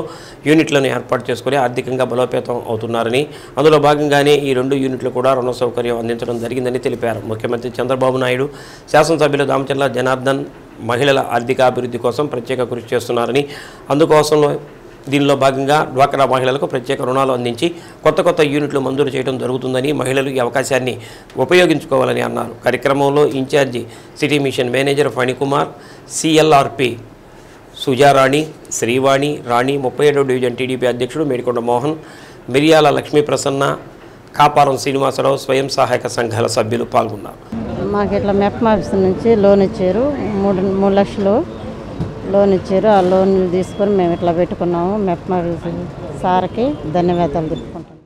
యూనిట్లను ఏర్పాటు చేసుకుని ఆర్థికంగా బలోపేతం అవుతున్నారని, అందులో భాగంగానే ఈ 2 యూనిట్లు కూడా రుణ సౌకర్యం అందించడం జరిగిందని తెలిపారు. ముఖ్యమంత్రి చంద్రబాబు నాయుడు, శాసనసభ్యులు దామచర్ల జనార్దన్ మహిళల ఆర్థికాభివృద్ధి కోసం ప్రత్యేక కృషి చేస్తున్నారని, అందుకోసం దీనిలో భాగంగా డ్వాక్రా మహిళలకు ప్రత్యేక రుణాలు అందించి కొత్త యూనిట్లు మంజూరు చేయడం జరుగుతుందని, మహిళలు ఈ అవకాశాన్ని ఉపయోగించుకోవాలని అన్నారు. కార్యక్రమంలో incharge city mission manager Phanikumar, CLRP Sujarani, Srivani, Rani, 37వ డివిజన్ టీడీపీ అధ్యక్షుడు మేడికొండ మోహన్, మిరియాల లక్ష్మీ ప్రసన్న, కాపారం శ్రీనివాసరావు, స్వయం సహాయక సంఘాల సభ్యులు పాల్గొన్నారు. మాకు ఇట్లా మెప్మా ఆఫీస్ నుంచి లోన్ ఇచ్చారు, 3 లక్షలు లోన్ ఇచ్చారు. ఆ లోన్ తీసుకొని మేము ఇట్లా పెట్టుకున్నాము. మెప్మా సార్కి ధన్యవాదాలు తెలుపుకుంటాం.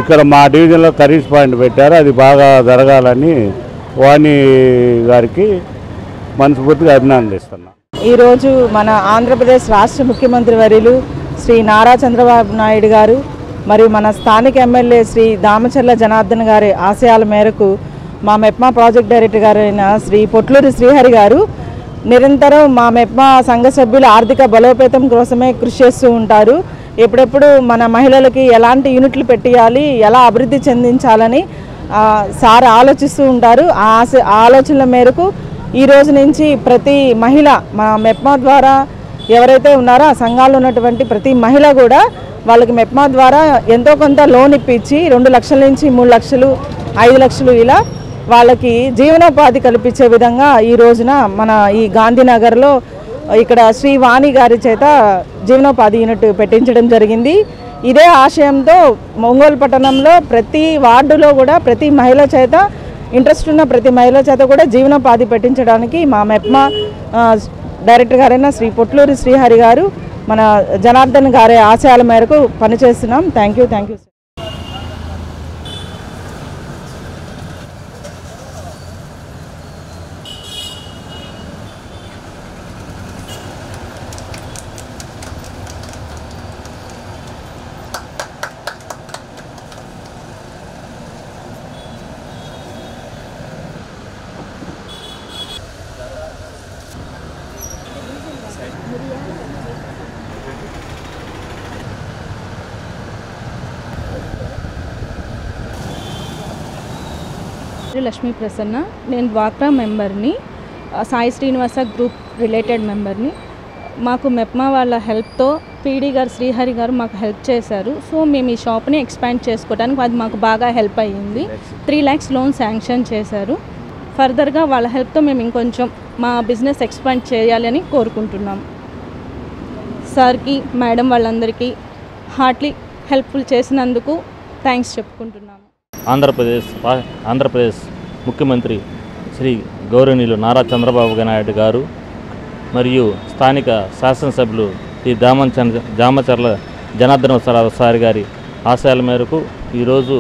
ఇక్కడ మా డివిజన్లో కర్రీస్ పాయింట్ పెట్టారు, అది బాగా జరగాలని వాణి గారికి మనస్ఫూర్తిగా అభినందిస్తున్నాం. ఈరోజు మన ఆంధ్రప్రదేశ్ రాష్ట్ర ముఖ్యమంత్రి వర్యులు శ్రీ నారా చంద్రబాబు నాయుడు గారు మరియు మన స్థానిక ఎమ్మెల్యే శ్రీ దామచర్ల జనార్దన్ గారి ఆశయాల మేరకు మా మెప్మా ప్రాజెక్ట్ డైరెక్టర్ గారైన శ్రీ పొట్లూరి శ్రీహరి గారు నిరంతరం మా మెప్మా సంఘ సభ్యుల ఆర్థిక బలోపేతం కోసమే కృషి చేస్తూ ఉంటారు. ఎప్పుడెప్పుడు మన మహిళలకి ఎలాంటి యూనిట్లు పెట్టియాలి, ఎలా అభివృద్ధి చెందించాలని సార్ ఆలోచిస్తూ ఉంటారు. ఆ ఆలోచనల మేరకు ఈ రోజు నుంచి ప్రతి మహిళ మా మెప్మా ద్వారా ఎవరైతే ఉన్నారో ఆ సంఘాల్లో ఉన్నటువంటి ప్రతి మహిళ కూడా వాళ్ళకి మెప్మా ద్వారా ఎంతో కొంత లోన్ ఇప్పించి 2 లక్షల నుంచి 3 లక్షలు, 5 లక్షలు ఇలా వాళ్ళకి జీవనోపాధి కల్పించే విధంగా ఈ రోజున మన ఈ గాంధీనగర్లో ఇక్కడ శ్రీ వాణి గారి చేత జీవనోపాధి యూనిట్ పెట్టించడం జరిగింది. ఇదే ఆశయంతో ఒంగోలు పట్టణంలో ప్రతి వార్డులో కూడా ప్రతి మహిళ చేత ఇంట్రెస్ట్ ఉన్న ప్రతి మహిళ చేత కూడా జీవనోపాధి పెట్టించడానికి మా మెప్మా డైరెక్టర్ గారైన శ్రీ పొట్లూరి శ్రీహరి గారు మన జనార్దన్ గారి ఆశయాల మేరకు పనిచేస్తున్నాం. Thank you. లక్ష్మీ ప్రసన్న, నేను డ్వాక్రా మెంబర్ని, సాయి శ్రీనివాస గ్రూప్ రిలేటెడ్ మెంబర్ని. మాకు మెప్మా వాళ్ళ హెల్ప్తో పీడీ గారు శ్రీహరి గారు మాకు హెల్ప్ చేశారు. సో మేము ఈ షాప్ని ఎక్స్పాండ్ చేసుకోవడానికి అది మాకు బాగా హెల్ప్ అయ్యింది. 3 lakhs లోన్ శాంక్షన్ చేశారు. ఫర్దర్గా వాళ్ళ హెల్ప్తో మేము ఇంకొంచెం మా బిజినెస్ ఎక్స్పాండ్ చేయాలి అని కోరుకుంటున్నాం. సార్కి, మేడం వాళ్ళందరికీ హార్ట్లీ హెల్ప్ఫుల్ చేసినందుకు థ్యాంక్స్ చెప్పుకుంటున్నాము. ఆంధ్రప్రదేశ్ ముఖ్యమంత్రి శ్రీ గౌరవనీయులు నారా చంద్రబాబు నాయుడు గారు మరియు స్థానిక శాసనసభ్యులు శ్రీ దామచర్ల జనార్దన్ సార్ గారి ఆశయాల మేరకు ఈరోజు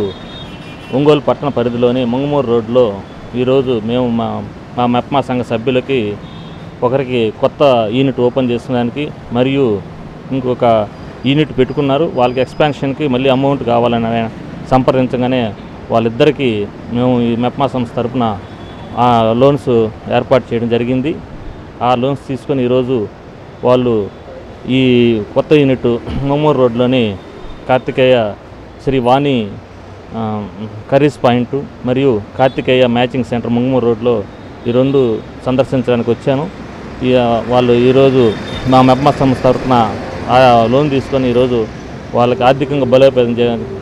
ఒంగోలు పట్టణ పరిధిలోని మంగమూరు రోడ్లో ఈరోజు మేము మా మెప్మా సంఘ సభ్యులకి ఒకరికి కొత్త యూనిట్ ఓపెన్ చేసడానికి మరియు ఇంకొక యూనిట్ పెట్టుకున్నారు. వాళ్ళకి ఎక్స్పాన్షన్కి మళ్ళీ అమౌంట్ కావాలని సంప్రదించగానే వాళ్ళిద్దరికీ మేము ఈ మెప్మా సంస్థ తరఫున లోన్స్ ఏర్పాటు చేయడం జరిగింది. ఆ లోన్స్ తీసుకొని ఈరోజు వాళ్ళు ఈ కొత్త యూనిట్ మంగమూరు రోడ్లోని కార్తికేయ శ్రీ వాణి కర్రీస్ పాయింట్ మరియు కార్తికేయ మ్యాచింగ్ సెంటర్ మంగమూరు రోడ్లో ఈ 2 సందర్శించడానికి వచ్చాను. వాళ్ళు ఈరోజు మా మెప్మా సంస్థ తరఫున ఆ లోన్ తీసుకొని ఈరోజు వాళ్ళకి ఆర్థికంగా బలోపేతం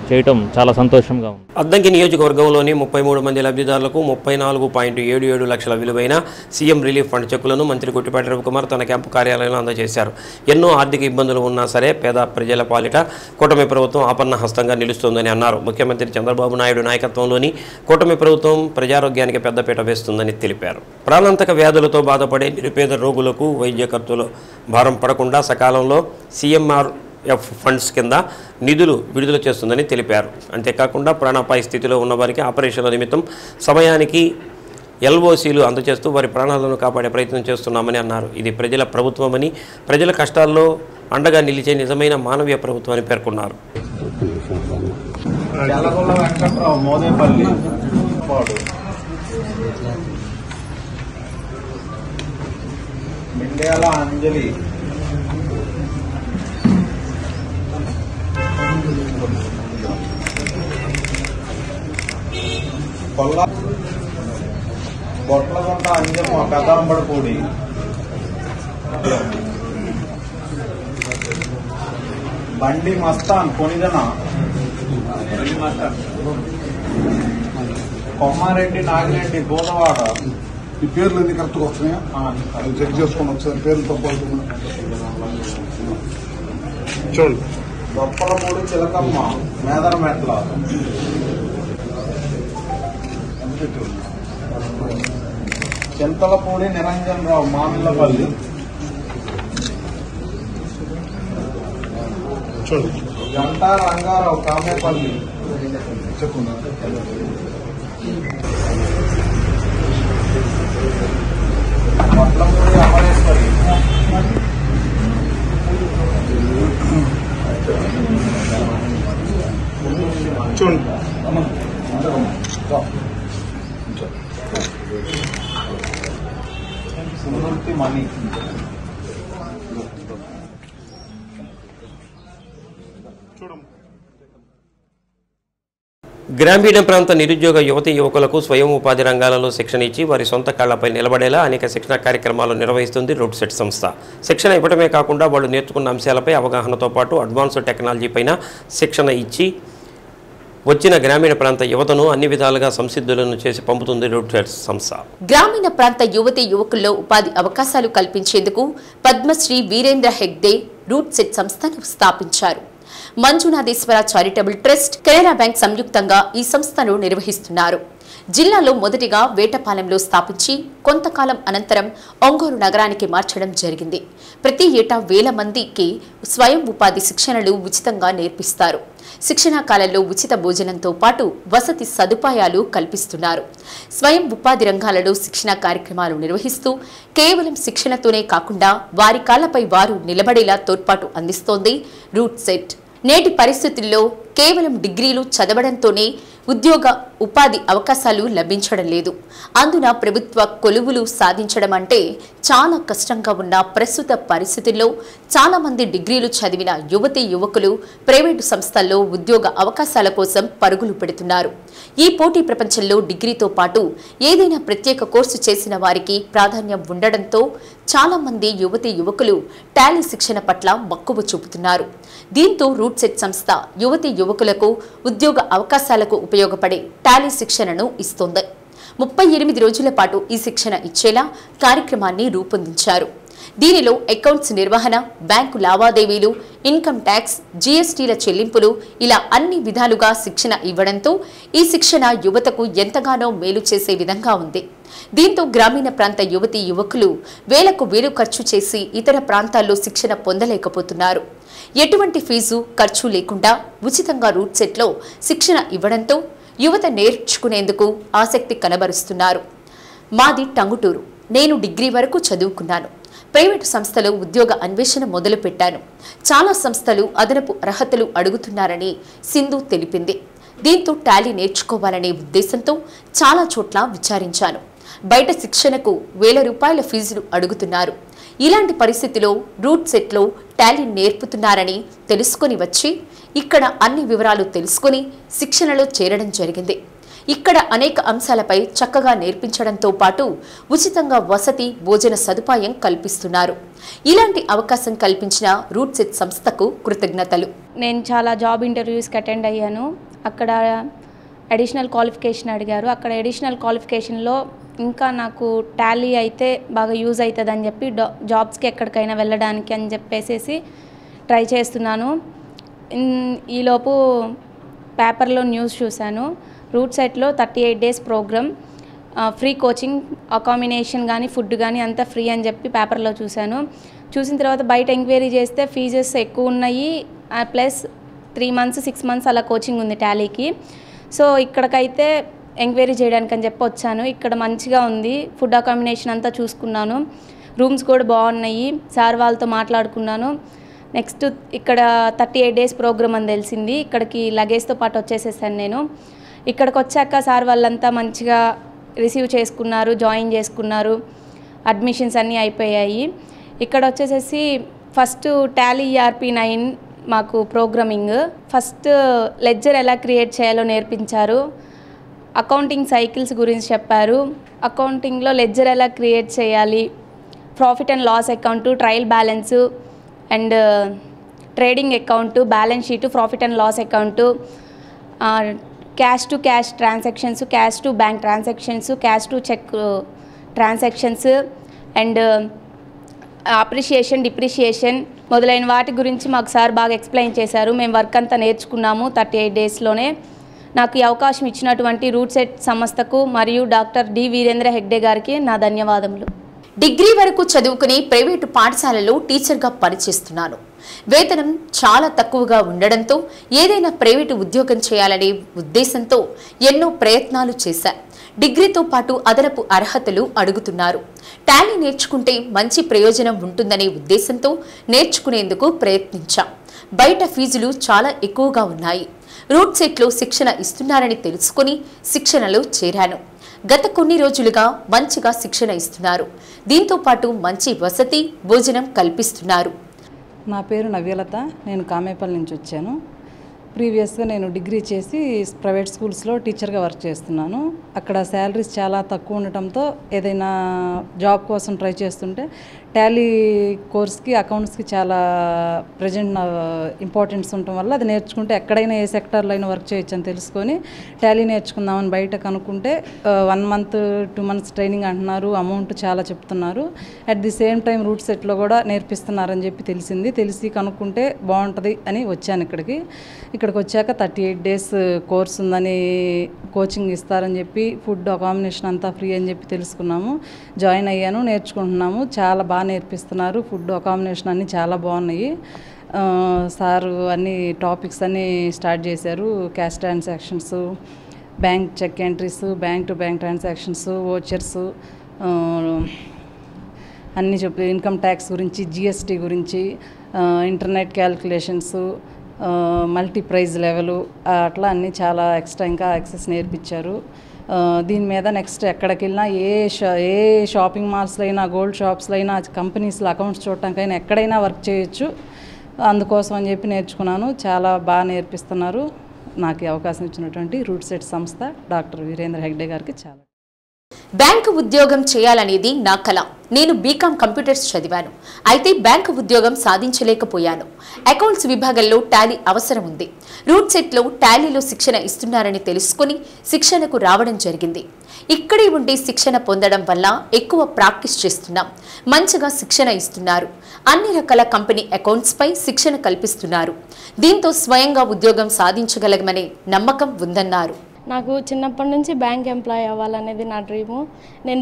చేయటం చాలా సంతోషంగా ఉంది. అద్దంకి నియోజకవర్గంలోని 33 మంది లబ్ధిదారులకు 34.77 లక్షల విలువైన సీఎం రిలీఫ్ ఫండ్ చెక్కులను మంత్రి గుట్టిపాటి రవికుమార్ తన క్యాంపు కార్యాలయంలో అందజేశారు. ఎన్నో ఆర్థిక ఇబ్బందులు ఉన్నా సరే పేద ప్రజల పాలిట కూటమి ప్రభుత్వం ఆపన్న హస్తంగా నిలుస్తోందని అన్నారు. ముఖ్యమంత్రి చంద్రబాబు నాయుడు నాయకత్వంలోని కూటమి ప్రభుత్వం ప్రజారోగ్యానికి పెద్దపీట వేస్తుందని తెలిపారు. ప్రాణాంతక వ్యాధులతో బాధపడే నిరుపేద రోగులకు వైద్య ఖర్చులు భారం పడకుండా సకాలంలో సీఎంఆర్ ఎఫ్ ఫండ్స్ కింద నిధులు విడుదల చేస్తుందని తెలిపారు. అంతేకాకుండా ప్రాణాపాయ స్థితిలో ఉన్నవారికి ఆపరేషన్ల నిమిత్తం సమయానికి ఎల్ఓసీలు అందజేస్తూ వారి ప్రాణాలను కాపాడే ప్రయత్నం చేస్తున్నామని అన్నారు. ఇది ప్రజల ప్రభుత్వమని, ప్రజల కష్టాల్లో అండగా నిలిచే నిజమైన మానవీయ ప్రభుత్వం అని పేర్కొన్నారు. అంజలి బొట్లగుంట అంజమ్మ పెద్దాంబడిపూడి బండి మస్తాన్ కొనిదన కొమ్మారెడ్డి నాగిరెడ్డి గోదవాడ. ఈ పేర్లు ఎన్ని కరెక్ట్గా వస్తున్నాయా అది చెక్ చేసుకోండి ఒకసారి. పేర్లు తప్పవుతుంది చూడండి. దొప్పలమూడి చిలకమ్మ మేదరమెట్ల. చింతలపూడి నిరంజన్ రావు మామిళ్ళపల్లి. గంటా రంగారావు కామేపల్లి. వడ్లమూడి అమరేశ్వరి. చూడండి. సుమూర్తి మణి. గ్రామీణ ప్రాంత నిరుద్యోగ యువతీ యువకులకు స్వయం ఉపాధి రంగాలలో శిక్షణ ఇచ్చి వారి సొంత కాళ్లపై నిలబడేలా అనేక శిక్షణ కార్యక్రమాలు నిర్వహిస్తుంది రూట్ సెట్ సంస్థ. శిక్షణ ఇవ్వడమే కాకుండా వాళ్ళు నేర్చుకున్న అంశాలపై అవగాహనతో పాటు అడ్వాన్స్డ్ టెక్నాలజీ పైన శిక్షణ ఇచ్చి వచ్చిన గ్రామీణ ప్రాంత యువతను అన్ని విధాలుగా సంసిద్ధులను చేసి పంపుతుంది రూట్ సెట్ సంస్థ. గ్రామీణ ప్రాంత యువతీ యువకుల్లో ఉపాధి అవకాశాలు కల్పించేందుకు పద్మశ్రీ వీరేంద్ర హెగ్డే రూట్ సెట్ సంస్థను స్థాపించారు. Manjunatheshwara charitable trust, Canara bank సంయుక్తంగా ఈ సంస్థను నిర్వహిస్తున్నారు. జిల్లాలో మొదటిగా వేటపాలెంలో స్థాపించి కొంతకాలం అనంతరం ఒంగోలు నగరానికి మార్చడం జరిగింది. ప్రతి ఏటా 1000 మందికి స్వయం ఉపాధి శిక్షణలు ఉచితంగా నేర్పిస్తారు. శిక్షణా కాలంలో ఉచిత భోజనంతో పాటు వసతి సదుపాయాలు కల్పిస్తున్నారు. స్వయం ఉపాధి రంగాలలో శిక్షణా కార్యక్రమాలు నిర్వహిస్తూ కేవలం శిక్షణతోనే కాకుండా వారి కాళ్లపై వారు నిలబడేలా తోడ్పాటు అందిస్తోంది రూట్ సెట్. నేటి పరిస్థితుల్లో కేవలం డిగ్రీలు చదవడంతోనే ఉద్యోగ ఉపాధి అవకాశాలు లభించడం లేదు. అందున ప్రభుత్వ కొలువులు సాధించడం అంటే చాలా కష్టంగా ఉన్న ప్రస్తుత పరిస్థితుల్లో చాలా మంది డిగ్రీలు చదివిన యువతీ యువకులు ప్రైవేటు సంస్థల్లో ఉద్యోగ అవకాశాల కోసం పరుగులు పెడుతున్నారు. ఈ పోటీ ప్రపంచంలో డిగ్రీతో పాటు ఏదైనా ప్రత్యేక కోర్సు చేసిన వారికి ప్రాధాన్యం ఉండడంతో చాలా మంది యువతీ యువకులు టాలీ శిక్షణ పట్ల మక్కువ చూపుతున్నారు. దీంతో రూట్ సెట్ సంస్థ యువతీ యువకులకు ఉద్యోగ అవకాశాలకు ఉపయోగపడే టాలీ శిక్షణను ఇస్తోంది. 38 రోజుల పాటు ఈ శిక్షణ ఇచ్చేలా కార్యక్రమాన్ని రూపొందించారు. దీనిలో అకౌంట్స్ నిర్వహణ, బ్యాంకు లావాదేవీలు, ఇన్కమ్ ట్యాక్స్, జీఎస్టీల చెల్లింపులు ఇలా అన్ని విధాలుగా శిక్షణ ఇవ్వడంతో ఈ శిక్షణ యువతకు ఎంతగానో మేలు చేసే విధంగా ఉంది. దీంతో గ్రామీణ ప్రాంత యువతీ యువకులు వేలకు వేలు ఖర్చు చేసి ఇతర ప్రాంతాల్లో శిక్షణ పొందలేకపోతున్నారు. ఎటువంటి ఫీజు ఖర్చు లేకుండా ఉచితంగా రూట్ సెట్లో శిక్షణ ఇవ్వడంతో యువత నేర్చుకునేందుకు ఆసక్తి కనబరుస్తున్నారు. మాది టంగుటూరు. నేను డిగ్రీ వరకు చదువుకున్నాను. ప్రైవేటు సంస్థలో ఉద్యోగ అన్వేషణ మొదలుపెట్టాను. చాలా సంస్థలు అదనపు అర్హతలు అడుగుతున్నారని సింధు తెలిపింది. దీంతో టాలీ నేర్చుకోవాలనే ఉద్దేశంతో చాలా చోట్ల విచారించాను. బయట శిక్షణకు 1000 రూపాయల ఫీజులు అడుగుతున్నారు. ఇలాంటి పరిస్థితిలో రూట్ సెట్లో టాలీ నేర్పుతున్నారని తెలుసుకొని వచ్చి ఇక్కడ అన్ని వివరాలు తెలుసుకొని శిక్షణలో చేరడం జరిగింది. ఇక్కడ అనేక అంశాలపై చక్కగా నేర్పించడంతో పాటు ఉచితంగా వసతి, భోజన సదుపాయం కల్పిస్తున్నారు. ఇలాంటి అవకాశం కల్పించిన రూట్ సెట్ సంస్థకు కృతజ్ఞతలు. నేను చాలా జాబ్ ఇంటర్వ్యూస్కి అటెండ్ అయ్యాను. అక్కడ అడిషనల్ క్వాలిఫికేషన్ అడిగారు. అక్కడ అడిషనల్ క్వాలిఫికేషన్లో ఇంకా నాకు టాలీ అయితే బాగా యూజ్ అవుతుందని చెప్పి జాబ్స్కి ఎక్కడికైనా వెళ్ళడానికి అని చెప్పేసి ట్రై చేస్తున్నాను. ఈలోపు పేపర్లో న్యూస్ చూశాను. రూట్ సెట్లో 38 days program, free coaching, accommodation కానీ ఫుడ్ కానీ అంతా ఫ్రీ అని చెప్పి పేపర్లో చూశాను. చూసిన తర్వాత బయట ఎంక్వైరీ చేస్తే ఫీజెస్ ఎక్కువ ఉన్నాయి, ప్లస్ 3 months 6 months అలా కోచింగ్ ఉంది టాలీకి. సో ఇక్కడికైతే ఎంక్వైరీ చేయడానికి అని చెప్పి వచ్చాను. ఇక్కడ మంచిగా ఉంది, ఫుడ్ అకామిడేషన్ అంతా చూసుకున్నాను, రూమ్స్ కూడా బాగున్నాయి, సార్ వాళ్ళతో మాట్లాడుకున్నాను. నెక్స్ట్ ఇక్కడ 38 days ప్రోగ్రామ్ అని తెలిసింది. ఇక్కడికి లగేజ్తో పాటు వచ్చేసేసాను నేను. ఇక్కడికి వచ్చాక సార్ వాళ్ళంతా మంచిగా రిసీవ్ చేసుకున్నారు, జాయిన్ చేసుకున్నారు, అడ్మిషన్స్ అన్నీ అయిపోయాయి. ఇక్కడ వచ్చేసేసి ఫస్ట్ టాలీ ERP 9 మాకు ప్రోగ్రామింగ్, ఫస్ట్ లెడ్జర్ ఎలా క్రియేట్ చేయాలో నేర్పించారు, అకౌంటింగ్ సైకిల్స్ గురించి చెప్పారు, అకౌంటింగ్లో లెడ్జర్ ఎలా క్రియేట్ చేయాలి, profit and loss account, trial balance and trading account, balance sheet, profit and loss account, cash to cash transactions, cash to bank transactions, cash to cheque transactions and appreciation, depreciation మొదలైన వాటి గురించి మాకు sir బాగా explain చేశారు. మేము work అంతా నేర్చుకున్నాము 38 daysలోనే. నాకు ఈ అవకాశం ఇచ్చినటువంటి రూట్ సెట్ సంస్థకు మరియు డాక్టర్ డి వీరేంద్ర హెగ్డే గారికి నా ధన్యవాదములు. డిగ్రీ వరకు చదువుకుని ప్రైవేటు పాఠశాలలో టీచర్గా పనిచేస్తున్నాను. వేతనం చాలా తక్కువగా ఉండడంతో ఏదైనా ప్రైవేటు ఉద్యోగం చేయాలనే ఉద్దేశంతో ఎన్నో ప్రయత్నాలు చేశా. డిగ్రీతో పాటు అదనపు అర్హతలు అడుగుతున్నారు. టాలీ నేర్చుకుంటే మంచి ప్రయోజనం ఉంటుందనే ఉద్దేశంతో నేర్చుకునేందుకు ప్రయత్నించాం. బయట ఫీజులు చాలా ఎక్కువగా ఉన్నాయి. రూట్ సెట్లో శిక్షణ ఇస్తున్నారని తెలుసుకుని శిక్షణలో చేరాను. గత కొన్ని రోజులుగా మంచిగా శిక్షణ ఇస్తున్నారు. దీంతో పాటు మంచి వసతి, భోజనం కల్పిస్తున్నారు. నా పేరు నవ్యలత, నేను కామేపల్లి నుంచి వచ్చాను. ప్రీవియస్గా నేను డిగ్రీ చేసి ప్రైవేట్ స్కూల్స్లో టీచర్గా వర్క్ చేస్తున్నాను. అక్కడ శాలరీస్ చాలా తక్కువ ఉండటంతో ఏదైనా జాబ్ కోసం ట్రై చేస్తుంటే టాలీ కోర్స్కి, అకౌంట్స్కి చాలా ప్రజెంట్ ఇంపార్టెన్స్ ఉండటం వల్ల అది నేర్చుకుంటే ఎక్కడైనా ఏ సెక్టార్లో అయినా వర్క్ చేయొచ్చు అని తెలుసుకొని టాలీ నేర్చుకుందామని బయట కనుక్కుంటే 1 month 2 months ట్రైనింగ్ అంటున్నారు, అమౌంట్ చాలా చెప్తున్నారు. అట్ ది సేమ్ టైం రూట్ సెట్లో కూడా నేర్పిస్తున్నారని చెప్పి తెలిసి కనుక్కుంటే బాగుంటుంది అని వచ్చాను ఇక్కడికి. ఇక్కడికి వచ్చాక 38 days కోర్స్ ఉందని, కోచింగ్ ఇస్తారని చెప్పి, ఫుడ్ అకామిడేషన్ అంతా ఫ్రీ అని చెప్పి తెలుసుకున్నాము. జాయిన్ అయ్యాను, నేర్చుకుంటున్నాము. చాలా బాగా నేర్పిస్తున్నారు. ఫుడ్ అకామిడేషన్ అన్నీ చాలా బాగున్నాయి. సారు అన్ని టాపిక్స్ అన్నీ స్టార్ట్ చేశారు. Cash transactions, bank cheque entries, bank to bank transactions, vouchers అన్నీ చెప్పి, ఇన్కమ్ ట్యాక్స్ గురించి, GST గురించి, internet calculations, multi prize level, అట్లా అన్నీ చాలా ఎక్స్ట్రా ఇంకా యాక్సెస్ నేర్పించారు. దీని మీద నెక్స్ట్ ఎక్కడికి వెళ్ళినా ఏ షాపింగ్ మాల్స్లో అయినా, గోల్డ్ షాప్స్లో అయినా, కంపెనీస్లో అకౌంట్స్ చూడటానికైనా ఎక్కడైనా వర్క్ చేయొచ్చు. అందుకోసం అని చెప్పి నేర్చుకున్నాను. చాలా బాగా నేర్పిస్తున్నారు. నాకు ఈ అవకాశం ఇచ్చినటువంటి రూట్ సెట్ సంస్థ డాక్టర్ వీరేంద్ర హెగ్డే గారికి చాలా. బ్యాంకు ఉద్యోగం చేయాలనేది నా కల. నేను బీకామ్ కంప్యూటర్స్ చదివాను. అయితే బ్యాంకు ఉద్యోగం సాధించలేకపోయాను. అకౌంట్స్ విభాగంలో టాలీ అవసరం ఉంది. రూట్ సెట్లో టాలీలో శిక్షణ ఇస్తున్నారని తెలుసుకుని శిక్షణకు రావడం జరిగింది. ఇక్కడే ఉండి శిక్షణ పొందడం వల్ల ఎక్కువ ప్రాక్టీస్ చేస్తున్నాం. మంచిగా శిక్షణ ఇస్తున్నారు. అన్ని రకాల కంపెనీ అకౌంట్స్ పై శిక్షణ కల్పిస్తున్నారు. దీంతో స్వయంగా ఉద్యోగం సాధించగలమనే నమ్మకం ఉందన్నారు. నాకు చిన్నప్పటి నుంచి బ్యాంక్ ఎంప్లాయీ అవ్వాలనేది నా డ్రీము. నేను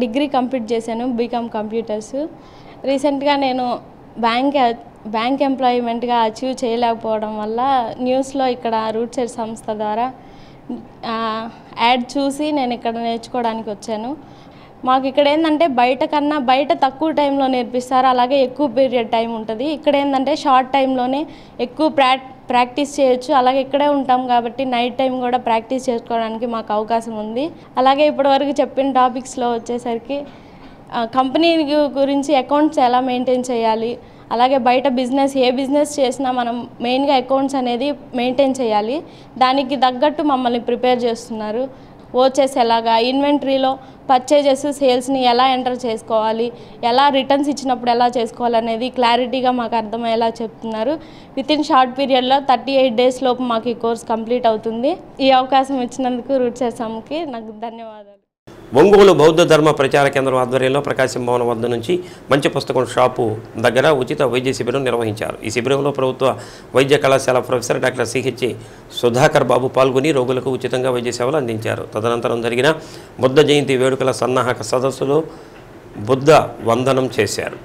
డిగ్రీ కంప్లీట్ చేశాను, బీకామ్ కంప్యూటర్స్. రీసెంట్గా నేను బ్యాంక్ ఎంప్లాయ్మెంట్గా అచీవ్ చేయలేకపోవడం వల్ల న్యూస్లో ఇక్కడ రూట్ సెట్ సంస్థ ద్వారా యాడ్ చూసి నేను ఇక్కడ నేర్చుకోవడానికి వచ్చాను. మాకు ఇక్కడ ఏంటంటే బయట తక్కువ టైంలో నేర్పిస్తారు, అలాగే ఎక్కువ పీరియడ్ టైం ఉంటుంది. ఇక్కడ ఏంటంటే షార్ట్ టైంలోనే ఎక్కువ ప్రాక్టీస్ చేయొచ్చు. అలాగే ఇక్కడే ఉంటాం కాబట్టి నైట్ టైం కూడా ప్రాక్టీస్ చేసుకోవడానికి మాకు అవకాశం ఉంది. అలాగే ఇప్పటివరకు చెప్పిన టాపిక్స్లో వచ్చేసరికి కంపెనీ గురించి అకౌంట్స్ ఎలా మెయింటైన్ చేయాలి, అలాగే బయట ఏ బిజినెస్ చేసినా మనం మెయిన్గా అకౌంట్స్ అనేది మెయింటైన్ చేయాలి. దానికి తగ్గట్టు మమ్మల్ని ప్రిపేర్ చేస్తున్నారు. ఓచెస్ ఎలాగా, ఇన్వెంటరీలో పర్చేజెస్, సేల్స్ని ఎలా ఎంటర్ చేసుకోవాలి, ఎలా రిటర్న్స్ ఇచ్చినప్పుడు ఎలా చేసుకోవాలి అనేది క్లారిటీగా మాకు అర్థమయ్యేలా చెప్తున్నారు. వితిన్ షార్ట్ పీరియడ్లో 38 days లోపు మాకు ఈ కోర్స్ కంప్లీట్ అవుతుంది. ఈ అవకాశం ఇచ్చినందుకు రూట్ సెట్ సంస్థకి నాకు ధన్యవాదాలు. ఒంగోలు బౌద్ధ ధర్మ ప్రచార కేంద్రం ఆధ్వర్యంలో ప్రకాశం భవనం వద్ద నుంచి మంచి పుస్తకం షాపు దగ్గర ఉచిత వైద్య శిబిరం నిర్వహించారు. ఈ శిబిరంలో ప్రభుత్వ వైద్య కళాశాల ప్రొఫెసర్ డాక్టర్ CH సుధాకర్ బాబు పాల్గొని రోగులకు ఉచితంగా వైద్య సేవలు అందించారు. తదనంతరం జరిగిన బుద్ధ జయంతి వేడుకల సన్నాహక సదస్సులో బుద్ధ వందనం చేశారు.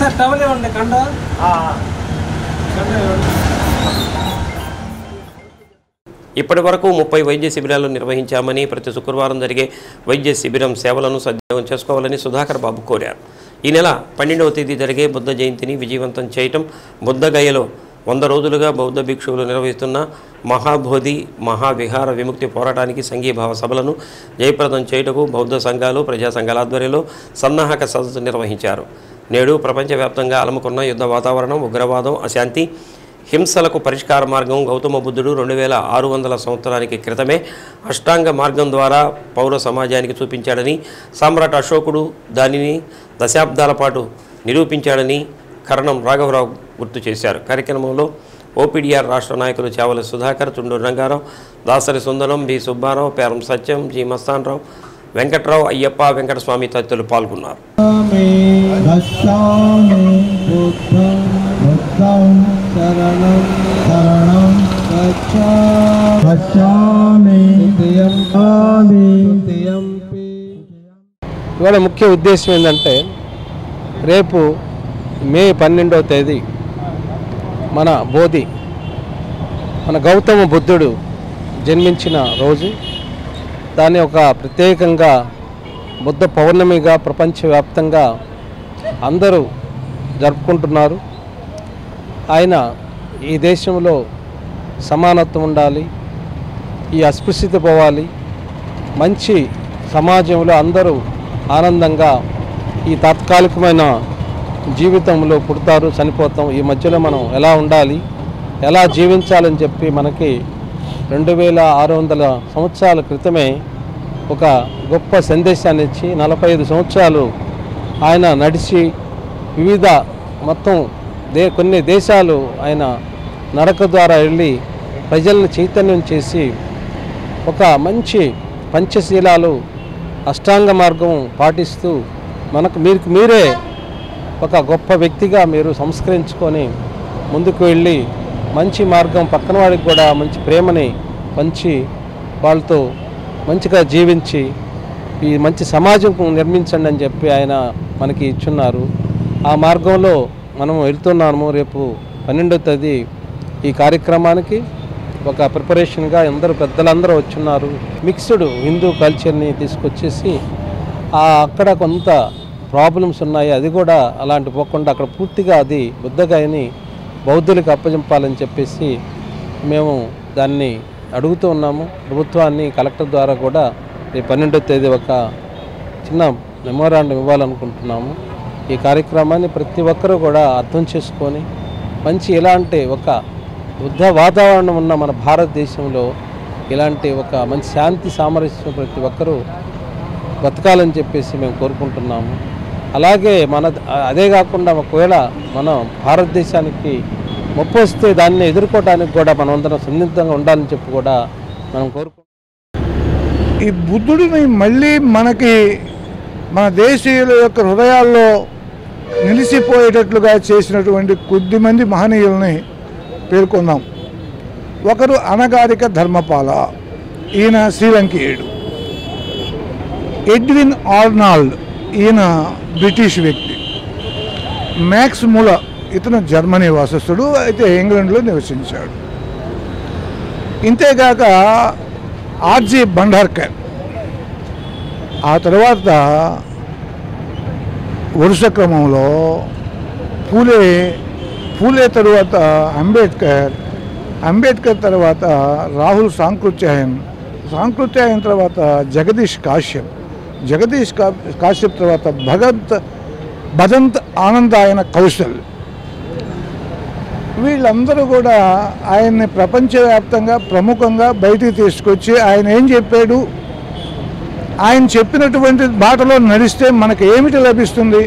సార్ టవల్ ఇవ్వండి కండ ఇప్పటి వరకు 30 వైద్య శిబిరాలు నిర్వహించామని ప్రతి శుక్రవారం జరిగే వైద్య శిబిరం సేవలను సద్వినియోగం చేసుకోవాలని సుధాకర్ బాబు కోరారు. ఈ నెల 12వ తేదీ జరిగే బుద్ధ జయంతిని విజయవంతం చేయటం, బుద్ధగయలో 100 రోజులుగా బౌద్ధ భిక్షువులు నిర్వహిస్తున్న మహాబోధి మహావిహార విముక్తి పోరాటానికి సంఘీభావ సభలను జయప్రదం చేయుటకు బౌద్ధ సంఘాలు ప్రజా సంఘాల ఆధ్వర్యంలో సన్నాహక సదస్సు నిర్వహించారు. నేడు ప్రపంచవ్యాప్తంగా అలముకున్న యుద్ధ వాతావరణం, ఉగ్రవాదం, అశాంతి, హింసలకు పరిష్కార మార్గం గౌతమ బుద్ధుడు 2600 సంవత్సరానికి క్రితమే అష్టాంగ మార్గం ద్వారా పౌర సమాజానికి చూపించాడని, సామ్రాట్ అశోకుడు దానిని దశాబ్దాల పాటు నిరూపించాడని కరణం రాఘవరావు గుర్తు చేశారు. కార్యక్రమంలో ఓపీడీఆర్ రాష్ట్ర నాయకులు చావల సుధాకర్, చుండూరు రంగారావు, దాసరి సుందరం, బి సుబ్బారావు, పేరం సత్యం, జి మస్తాన్రావు, వెంకట్రావు, అయ్యప్ప, వెంకటస్వామి తదితరులు పాల్గొన్నారు. ఇవాళ ముఖ్య ఉద్దేశం ఏంటంటే రేపు మే 12వ తేదీ మన బోధి, మన గౌతమ బుద్ధుడు జన్మించిన రోజు. దాన్ని ఒక ప్రత్యేకంగా బుద్ధ పౌర్ణమిగా ప్రపంచవ్యాప్తంగా అందరూ జరుపుకుంటున్నారు. ఆయన ఈ దేశంలో సమానత్వం ఉండాలి, ఈ అస్పృశ్యత పోవాలి, మంచి సమాజంలో అందరూ ఆనందంగా ఈ తాత్కాలికమైన జీవితంలో పుడతారు, చనిపోతాం, ఈ మధ్యలో మనం ఎలా ఉండాలి, ఎలా జీవించాలని చెప్పి మనకి 2600 సంవత్సరాల క్రితమే ఒక గొప్ప సందేశాన్ని ఇచ్చి 45 సంవత్సరాలు ఆయన నడిచి వివిధ మొత్తం కొన్ని దేశాలు ఆయన నడక ద్వారా వెళ్ళి ప్రజలను చైతన్యం చేసి ఒక మంచి పంచశీలాలు అష్టాంగ మార్గం పాటిస్తూ మీరే ఒక గొప్ప వ్యక్తిగా మీరు సంస్కరించుకొని ముందుకు వెళ్ళి మంచి మార్గం పక్కన వాడికి కూడా మంచి ప్రేమని పంచి వాళ్ళతో మంచిగా జీవించి ఈ మంచి సమాజం నిర్మించండి అని చెప్పి ఆయన మనకి ఇచ్చున్నారు. ఆ మార్గంలో మనం వెళ్తున్నాము. రేపు 12వ తేదీ ఈ కార్యక్రమానికి ఒక ప్రిపరేషన్గా అందరూ పెద్దలందరూ వచ్చున్నారు. మిక్స్డ్ హిందూ కల్చర్ని తీసుకొచ్చేసి అక్కడ కొంత ప్రాబ్లమ్స్ ఉన్నాయి, అది కూడా అలాంటి పోకుండా అక్కడ పూర్తిగా అది బుద్ధగయని బౌద్ధులకు అప్పచెంపాలని చెప్పేసి మేము దాన్ని అడుగుతూ ఉన్నాము. ప్రభుత్వాన్ని కలెక్టర్ ద్వారా కూడా రేపు 12వ తేదీ ఒక చిన్న మెమోరాండం ఇవ్వాలనుకుంటున్నాము. ఈ కార్యక్రమాన్ని ప్రతి ఒక్కరూ కూడా అర్థం చేసుకొని మంచి ఇలాంటి ఒక బుద్ధ వాతావరణం ఉన్న మన భారతదేశంలో ఇలాంటి ఒక మంచి శాంతి సామరస్యం ప్రతి ఒక్కరూ బతకాలని చెప్పేసి మేము కోరుకుంటున్నాము. అలాగే అదే కాకుండా ఒకవేళ మనం భారతదేశానికి ముప్పు వస్తే దాన్ని ఎదుర్కోవడానికి కూడా మనం అందరం సున్నితంగా ఉండాలని చెప్పి కూడా మనం కోరుకుంటున్నాం. ఈ బుద్ధుడిని మళ్ళీ మనకి మన దేశీయుల యొక్క హృదయాల్లో నిలిచిపోయేటట్లుగా చేసినటువంటి కొద్దిమంది మహనీయుల్ని పేర్కొందాం. ఒకరు అనగారిక ధర్మపాల, ఈయన శ్రీలంకీయుడు. ఎడ్విన్ ఆర్నాల్డ్, ఈయన బ్రిటిష్ వ్యక్తి. మ్యాక్స్ ముల, ఇతను జర్మనీ వాసస్థుడు, అయితే ఇంగ్లాండ్లో నివసించాడు. ఇంతేగాక ఆర్జీ భండార్కర్, ఆ తర్వాత వరుస క్రమంలో పూలే తరువాత అంబేద్కర్ తర్వాత రాహుల్ సాంకృత్యాయన్ తర్వాత జగదీష్ కాశ్యప్ తర్వాత భదంత్ ఆనందాయన కౌశల్. వీళ్ళందరూ కూడా ఆయన్ని ప్రపంచవ్యాప్తంగా ప్రముఖంగా బయటికి తీసుకొచ్చి ఆయన ఏం చెప్పాడు, ఆయన చెప్పినటువంటి బాటలో నడిస్తే మనకు ఏమిటి లభిస్తుంది,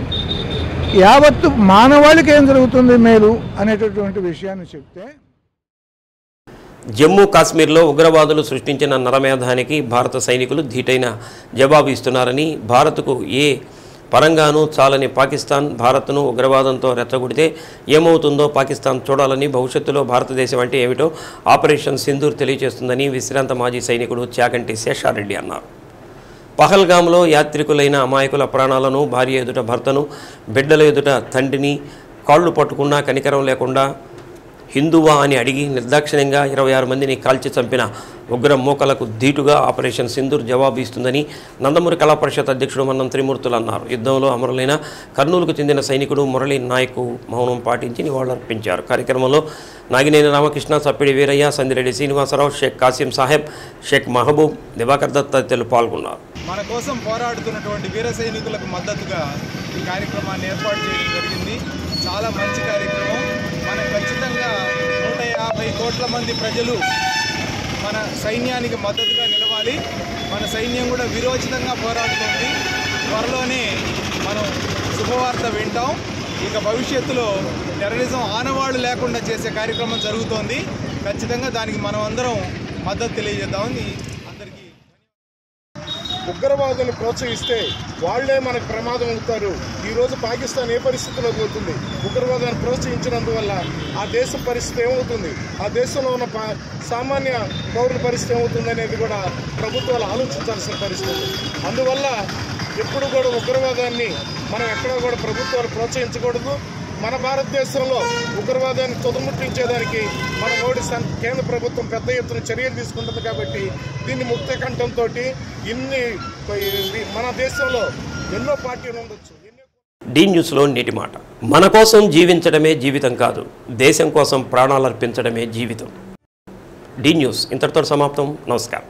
యావత్తు మానవాళికి ఏం జరుగుతుంది మేలు అనేటటువంటి విషయాన్ని చెప్తే. జమ్మూ కాశ్మీర్లో ఉగ్రవాదులు సృష్టించిన నరమేధానికి భారత సైనికులు ధీటైన జవాబు ఇస్తున్నారని, భారత్కు ఏ పరంగానూ చాలని పాకిస్తాన్ భారత్ను ఉగ్రవాదంతో రెచ్చగొడితే ఏమవుతుందో పాకిస్తాన్ చూడాలని, భవిష్యత్తులో భారతదేశం అంటే ఏమిటో ఆపరేషన్ సింధూర్ తెలియజేస్తుందని విశ్రాంత మాజీ సైనికుడు త్యాగంటి శేషారెడ్డి అన్నారు. పహల్గామ్లో యాత్రికులైన అమాయకుల ప్రాణాలను, భార్య ఎదుట భర్తను, బిడ్డల ఎదుట తండ్రిని కాళ్ళు పట్టుకున్నా కనికరం లేకుండా హిందువా అని అడిగి నిర్దాక్షిణ్యంగా 26 మందిని కాల్చి చంపిన ఉగ్ర మూకలకు ధీటుగా ఆపరేషన్ సింధూర్ జవాబు ఇస్తుందని నందమూరి కళా పరిషత్ అధ్యక్షుడు మన్నం త్రిమూర్తులు అన్నారు. యుద్ధంలో అమరులైన కర్నూలుకు చెందిన సైనికుడు మురళీ నాయక్ మౌనం పాటించి నివాళులర్పించారు. కార్యక్రమంలో నాగినేని రామకృష్ణ, సప్పిడి వీరయ్య, సందిరెడ్డి శ్రీనివాసరావు, షేక్ కాసిం సాహెబ్, షేక్ మహబూబ్, దివాకర్ దత్ తదితరులు పాల్గొన్నారు. మన కోసం పోరాడుతున్నటువంటి వీర సైనికులకు మద్దతుగా ఈ కార్యక్రమాన్ని ఏర్పాటు చేయడం జరిగింది. చాలా మంచి కార్యక్రమం. మనం ఖచ్చితంగా 150 కోట్ల మంది ప్రజలు మన సైన్యానికి మద్దతుగా నిలవాలి. మన సైన్యం కూడా విరోచితంగా పోరాడుతుంది. త్వరలోనే మనం శుభవార్త వింటాం. ఇక భవిష్యత్తులో టెర్రరిజం ఆనవాళ్లు లేకుండా చేసే కార్యక్రమం జరుగుతోంది. ఖచ్చితంగా దానికి మనం అందరం మద్దతు తెలియజేద్దామని అందరికీ. ఉగ్రవాదులను ప్రోత్సహిస్తే వాళ్లే మనకు ప్రమాదం అవుతారు. ఈరోజు పాకిస్తాన్ ఏ పరిస్థితిలో పోతుంది? ఉగ్రవాదాన్ని ప్రోత్సహించినందువల్ల ఆ దేశం పరిస్థితి ఏమవుతుంది, ఆ దేశంలో ఉన్న సామాన్య పౌరుల పరిస్థితి ఏమవుతుంది అనేది కూడా ప్రభుత్వాలు ఆలోచించాల్సిన పరిస్థితి. అందువల్ల ఎప్పుడు కూడా ఉగ్రవాదాన్ని మనం ఎక్కడా కూడా ప్రభుత్వాలు ప్రోత్సహించకూడదు. మన భారతదేశంలో ఉగ్రవాదాన్ని తుదముట్టించేదానికి మన మోడీ కేంద్ర ప్రభుత్వం పెద్ద ఎత్తున చర్యలు తీసుకుంటుంది. కాబట్టి దీన్ని ముక్త కంఠంతో మన దేశంలో ఎన్నో పార్టీలు ఉండొచ్చు. డి న్యూస్లో నేటి మాట. మన కోసం జీవించడమే జీవితం కాదు, దేశం కోసం ప్రాణాలర్పించడమే జీవితం. డి న్యూస్ ఇంతటితో సమాప్తం. నమస్కారం.